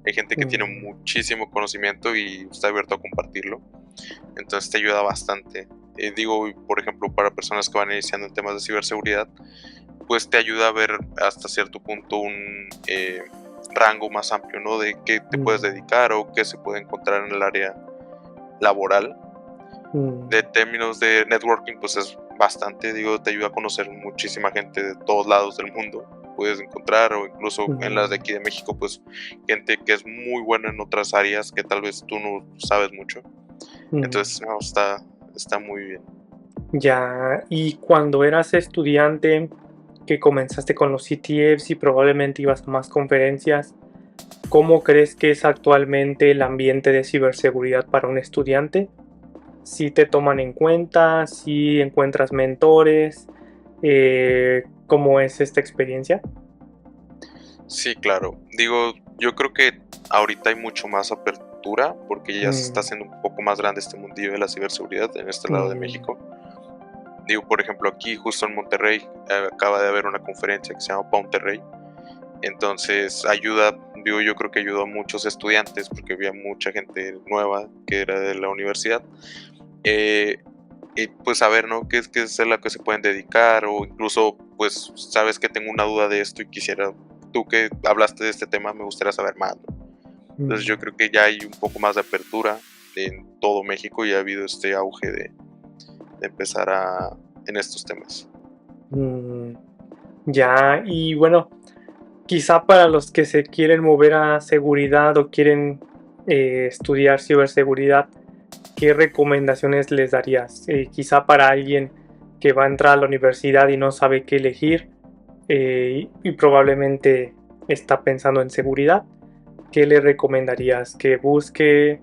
hay gente que tiene muchísimo conocimiento y está abierto a compartirlo, entonces te ayuda bastante. Digo, por ejemplo, para personas que van iniciando en temas de ciberseguridad, pues te ayuda a ver hasta cierto punto un rango más amplio, ¿no? De qué te puedes dedicar o qué se puede encontrar en el área laboral. De términos de networking, pues es bastante, digo, te ayuda a conocer muchísima gente de todos lados del mundo. Puedes encontrar, o incluso en las de aquí de México, pues gente que es muy buena en otras áreas que tal vez tú no sabes mucho. Entonces, no, está muy bien. Ya, y cuando eras estudiante, que comenzaste con los CTFs y probablemente ibas a más conferencias, ¿cómo crees que es actualmente el ambiente de ciberseguridad para un estudiante? ¿Si te toman en cuenta? ¿Si encuentras mentores? ¿Cómo es esta experiencia? Sí, claro. Digo, yo creo que ahorita hay mucho más apertura porque ya se está Mm, haciendo un poco más grande este mundillo de la ciberseguridad en este lado de mm, México. Digo, por ejemplo, aquí justo en Monterrey acaba de haber una conferencia que se llama Monterrey. Entonces ayuda, digo, yo creo que ayudó a muchos estudiantes porque había mucha gente nueva que era de la universidad. Eh, y pues saber, ¿no? Qué es a la que se pueden dedicar o incluso, pues, sabes que tengo una duda de esto y quisiera, tú que hablaste de este tema, me gustaría saber más, ¿no? Entonces yo mm, creo que ya hay un poco más de apertura en todo México y ha habido este auge de empezar en estos temas. mm. Ya, y bueno, quizá para los que se quieren mover a seguridad o quieren estudiar ciberseguridad, ¿qué recomendaciones les darías? Quizá para alguien que va a entrar a la universidad y no sabe qué elegir, y probablemente está pensando en seguridad, ¿qué le recomendarías? Que busque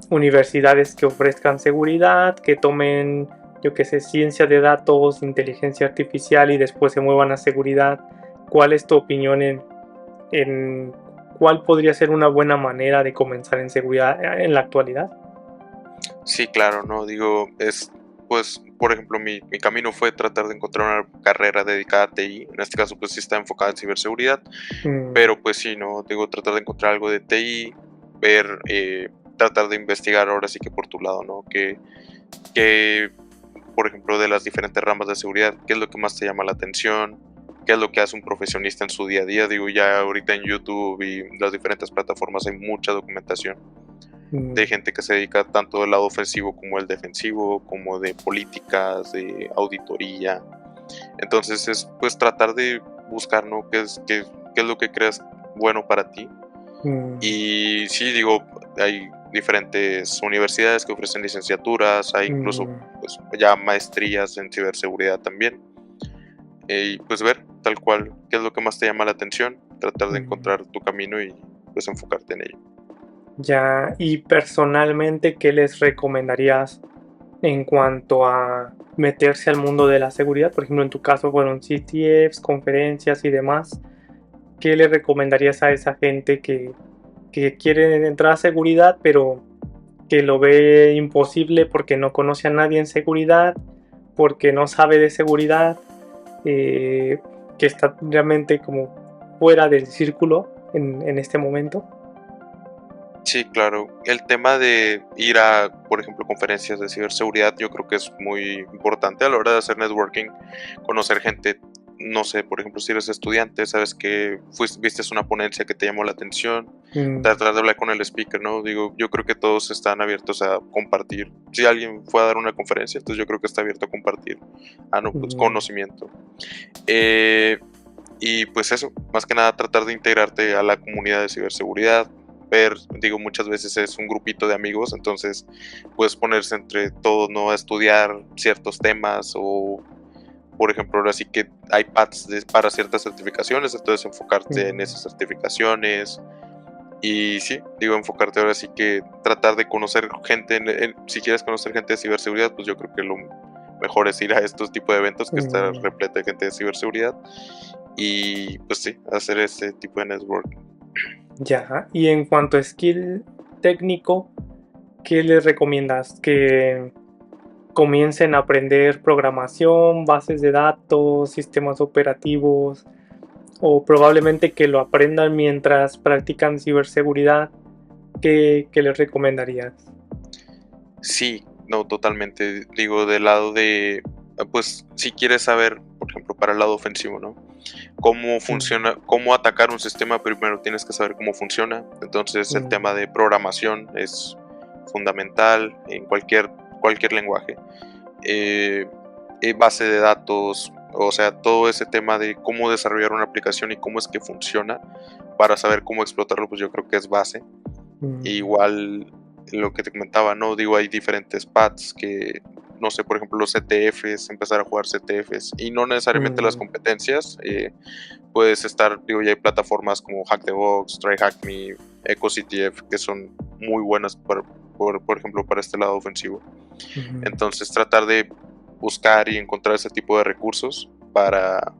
universidades que ofrezcan seguridad, que tomen, yo que sé, ciencia de datos, inteligencia artificial y después se muevan a seguridad. ¿Cuál es tu opinión en cuál podría ser una buena manera de comenzar en seguridad en la actualidad? Sí, claro, ¿no? Digo, pues, por ejemplo, mi camino fue tratar de encontrar una carrera dedicada a TI. En este caso, pues sí está enfocada en ciberseguridad, Mm, pero pues sí, ¿no? Digo, tratar de encontrar algo de TI, ver, tratar de investigar ahora sí que por tu lado, ¿no? Que, por ejemplo, de las diferentes ramas de seguridad, ¿qué es lo que más te llama la atención? ¿Qué es lo que hace un profesionista en su día a día? Digo, ya ahorita en YouTube y las diferentes plataformas hay mucha documentación de mm, gente que se dedica tanto del lado ofensivo como el defensivo, como de políticas, de auditoría. Entonces es pues tratar de buscar, ¿no? Qué es lo que creas bueno para ti. mm, Y sí, digo, hay diferentes universidades que ofrecen licenciaturas, hay incluso mm, pues ya maestrías en ciberseguridad también. Y pues ver tal cual qué es lo que más te llama la atención, tratar de mm. encontrar tu camino y pues enfocarte en ello. Ya, y personalmente, ¿qué les recomendarías en cuanto a meterse al mundo de la seguridad? Por ejemplo, en tu caso fueron CTFs, conferencias y demás. ¿Qué le recomendarías a esa gente que quiere entrar a seguridad, pero que lo ve imposible porque no conoce a nadie en seguridad, porque no sabe de seguridad, eh, que está realmente como fuera del círculo en este momento? Sí, claro. El tema de ir a, por ejemplo, conferencias de ciberseguridad, yo creo que es muy importante a la hora de hacer networking, conocer gente, no sé, por ejemplo, si eres estudiante, sabes que viste una ponencia que te llamó la atención, Mm, tratar de hablar con el speaker, ¿no? Digo, yo creo que todos están abiertos a compartir. Si alguien fue a dar una conferencia, entonces yo creo que está abierto a compartir, no, pues, mm, conocimiento. Eh, y pues eso, más que nada tratar de integrarte a la comunidad de ciberseguridad, ver, digo, muchas veces es un grupito de amigos, entonces puedes ponerse entre todos, ¿no? A estudiar ciertos temas o, por ejemplo, ahora sí que hay paths para ciertas certificaciones, entonces enfocarte en mm, esas certificaciones y sí, digo, enfocarte ahora sí que tratar de conocer gente, si quieres conocer gente de ciberseguridad, pues yo creo que lo mejor es ir a estos tipos de eventos que está mm. repleta de gente de ciberseguridad y pues sí, hacer ese tipo de network. Ya, y en cuanto a skill técnico, ¿qué les recomiendas? ¿Que comiencen a aprender programación, bases de datos, sistemas operativos, o probablemente que lo aprendan mientras practican ciberseguridad? ¿Qué les recomendarías? Sí, no, totalmente. Digo, del lado de, pues, si quieres saber, por ejemplo, para el lado ofensivo, ¿no? Cómo Mm, funciona, cómo atacar un sistema, primero tienes que saber cómo funciona. Entonces, el tema mm, de programación es fundamental en cualquier lenguaje. Eh, base de datos, o sea, todo ese tema de cómo desarrollar una aplicación y cómo es que funciona para saber cómo explotarlo, pues yo creo que es base. mm, Igual lo que te comentaba, ¿no? Digo, hay diferentes paths que, no sé, por ejemplo, los CTFs, empezar a jugar CTFs y no necesariamente las mm, competencias. Puedes estar, digo, ya hay plataformas como Hack the Box, TryHackMe, EcoCTF, que son muy buenas por ejemplo, para este lado ofensivo. mm, Entonces, tratar de buscar y encontrar ese tipo de recursos para,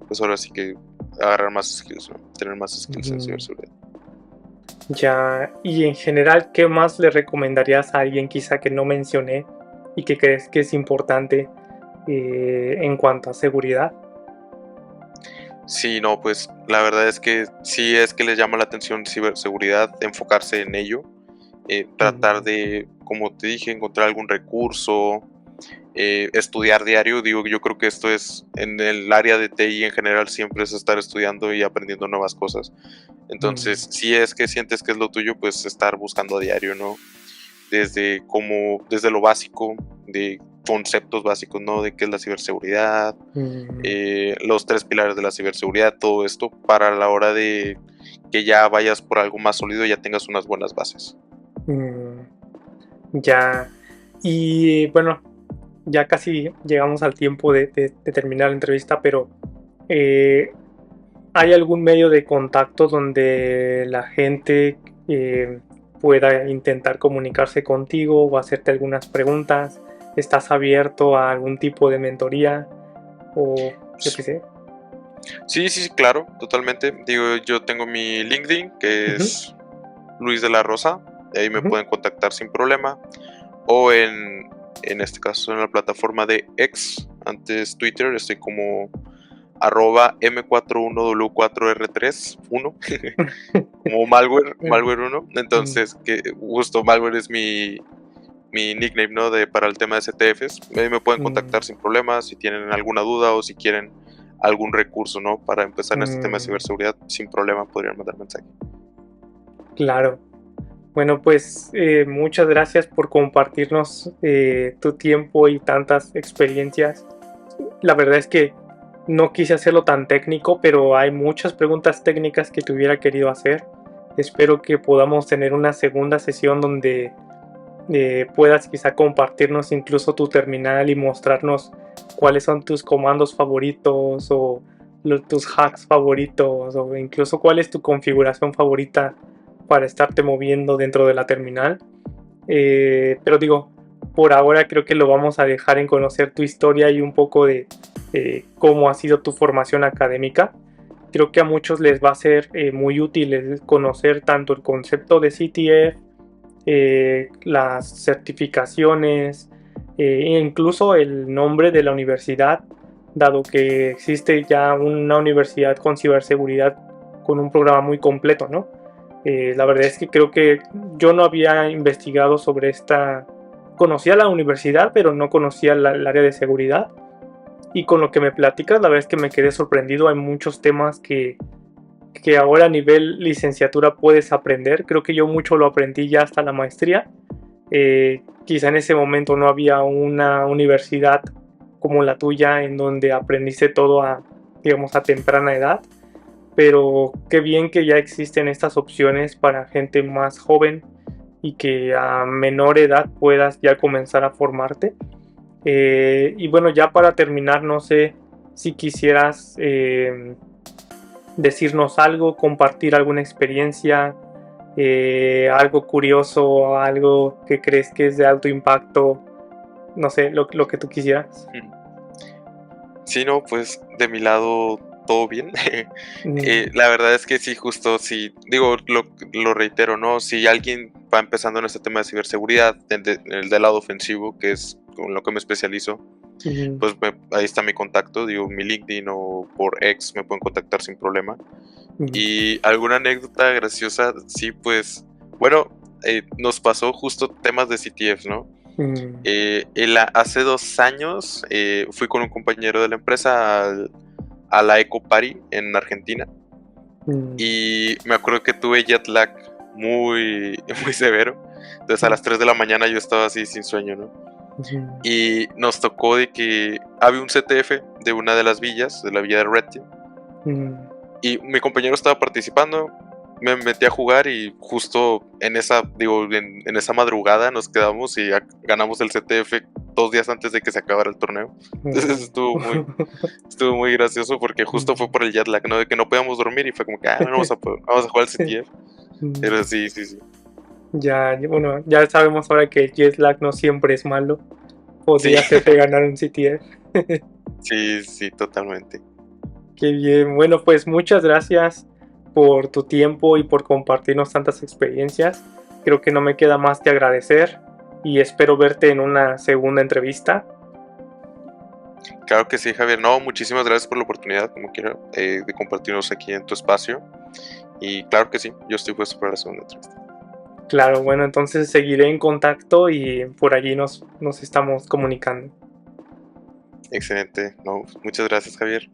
pues ahora sí que agarrar más skills, ¿no? Tener más skills en ciberseguridad. Ya, y en general, ¿qué más le recomendarías a alguien quizá que no mencioné y que crees que es importante en cuanto a seguridad? Sí, no, pues la verdad es que sí es que les llama la atención ciberseguridad, enfocarse en ello, tratar de, como te dije, encontrar algún recurso, estudiar diario. Digo, yo creo que esto es en el área de TI en general, siempre es estar estudiando y aprendiendo nuevas cosas. Entonces, si es que sientes que es lo tuyo, pues estar buscando a diario, ¿no? Desde lo básico, de conceptos básicos, ¿no? De qué es la ciberseguridad, los 3 pilares de la ciberseguridad, todo esto, para la hora de que ya vayas por algo más sólido, ya tengas unas buenas bases. Ya, y bueno, ya casi llegamos al tiempo de terminar la entrevista, pero ¿hay algún medio de contacto donde la gente pueda intentar comunicarse contigo o hacerte algunas preguntas? ¿Estás abierto a algún tipo de mentoría o yo qué sé? Sí, sí, sí, claro, totalmente. Digo, yo tengo mi LinkedIn, que Ujú, es Luis de la Rosa, y ahí me ujú, pueden contactar sin problema. O en este caso en la plataforma de X, antes Twitter, estoy como arroba M41W4R31, como malware 1. mm, Entonces, que justo malware es mi nickname, ¿no? Para el tema de CTFs. Ahí me pueden contactar sin problemas si tienen alguna duda o si quieren algún recurso, ¿no? Para empezar en este tema de mm, ciberseguridad, sin problema podrían mandar mensaje. claro. Bueno, pues muchas gracias por compartirnos tu tiempo y tantas experiencias. La verdad es que no quise hacerlo tan técnico, pero hay muchas preguntas técnicas que te hubiera querido hacer. Espero que podamos tener una segunda sesión donde puedas quizá compartirnos incluso tu terminal y mostrarnos cuáles son tus comandos favoritos o tus hacks favoritos o incluso cuál es tu configuración favorita para estarte moviendo dentro de la terminal. Pero digo, por ahora creo que lo vamos a dejar en conocer tu historia y un poco de cómo ha sido tu formación académica. Creo que a muchos les va a ser muy útil conocer tanto el concepto de CTF, las certificaciones, e incluso el nombre de la universidad, dado que existe ya una universidad con ciberseguridad con un programa muy completo, ¿no? La verdad es que creo que yo no había investigado sobre esta, conocía la universidad, pero no conocía el área de seguridad. Y con lo que me platicas, la verdad es que me quedé sorprendido. Hay muchos temas que ahora a nivel licenciatura puedes aprender. Creo que yo mucho lo aprendí ya hasta la maestría. Quizá en ese momento no había una universidad como la tuya en donde aprendiste todo a, digamos, a temprana edad. Pero qué bien que ya existen estas opciones para gente más joven y que a menor edad puedas ya comenzar a formarte. Y bueno, ya para terminar, no sé si quisieras decirnos algo, compartir alguna experiencia, algo curioso, algo que crees que es de alto impacto, no sé, lo que tú quisieras. Sí, no, pues de mi lado todo bien. Mm, La verdad es que sí, justo, sí, digo, lo reitero, ¿no? Si alguien va empezando en este tema de ciberseguridad, el del lado ofensivo, que es con lo que me especializo, mm, pues ahí está mi contacto, digo, mi LinkedIn o por X me pueden contactar sin problema. mm, Y alguna anécdota graciosa, sí, pues, bueno, nos pasó justo temas de CTF, ¿no? mm, Hace 2 años fui con un compañero de la empresa a la Eco Party en Argentina mm, y me acuerdo que tuve jet lag muy, muy severo. Entonces a las 3 de la mañana yo estaba así sin sueño, ¿no? mm, Y nos tocó de que había un CTF de una de las villas, de la villa de Red Team, mm, y mi compañero estaba participando. Me metí a jugar y justo en esa, digo, en esa madrugada nos quedamos y ganamos el CTF 2 días antes de que se acabara el torneo. Entonces mm. estuvo muy gracioso porque justo fue Mm, por el jet lag, ¿no? De que no podíamos dormir y fue como que, bueno, vamos a jugar al CTF. mm. Pero sí, sí, sí. Ya, bueno, ya sabemos ahora que el jet lag no siempre es malo, podría hacerte ganar un CTF. Sí, sí, totalmente. Qué bien. Bueno, pues muchas gracias por tu tiempo y por compartirnos tantas experiencias. Creo que no me queda más que agradecer y espero verte en una segunda entrevista. Claro que sí, Javier. No, muchísimas gracias por la oportunidad, como quiera, de compartirnos aquí en tu espacio. Y claro que sí, yo estoy puesto para la segunda entrevista. Claro, bueno, entonces seguiré en contacto y por allí nos estamos comunicando. Excelente. No, muchas gracias, Javier.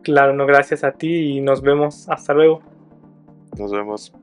Claro, no, gracias a ti y nos vemos. Hasta luego. Nos vemos.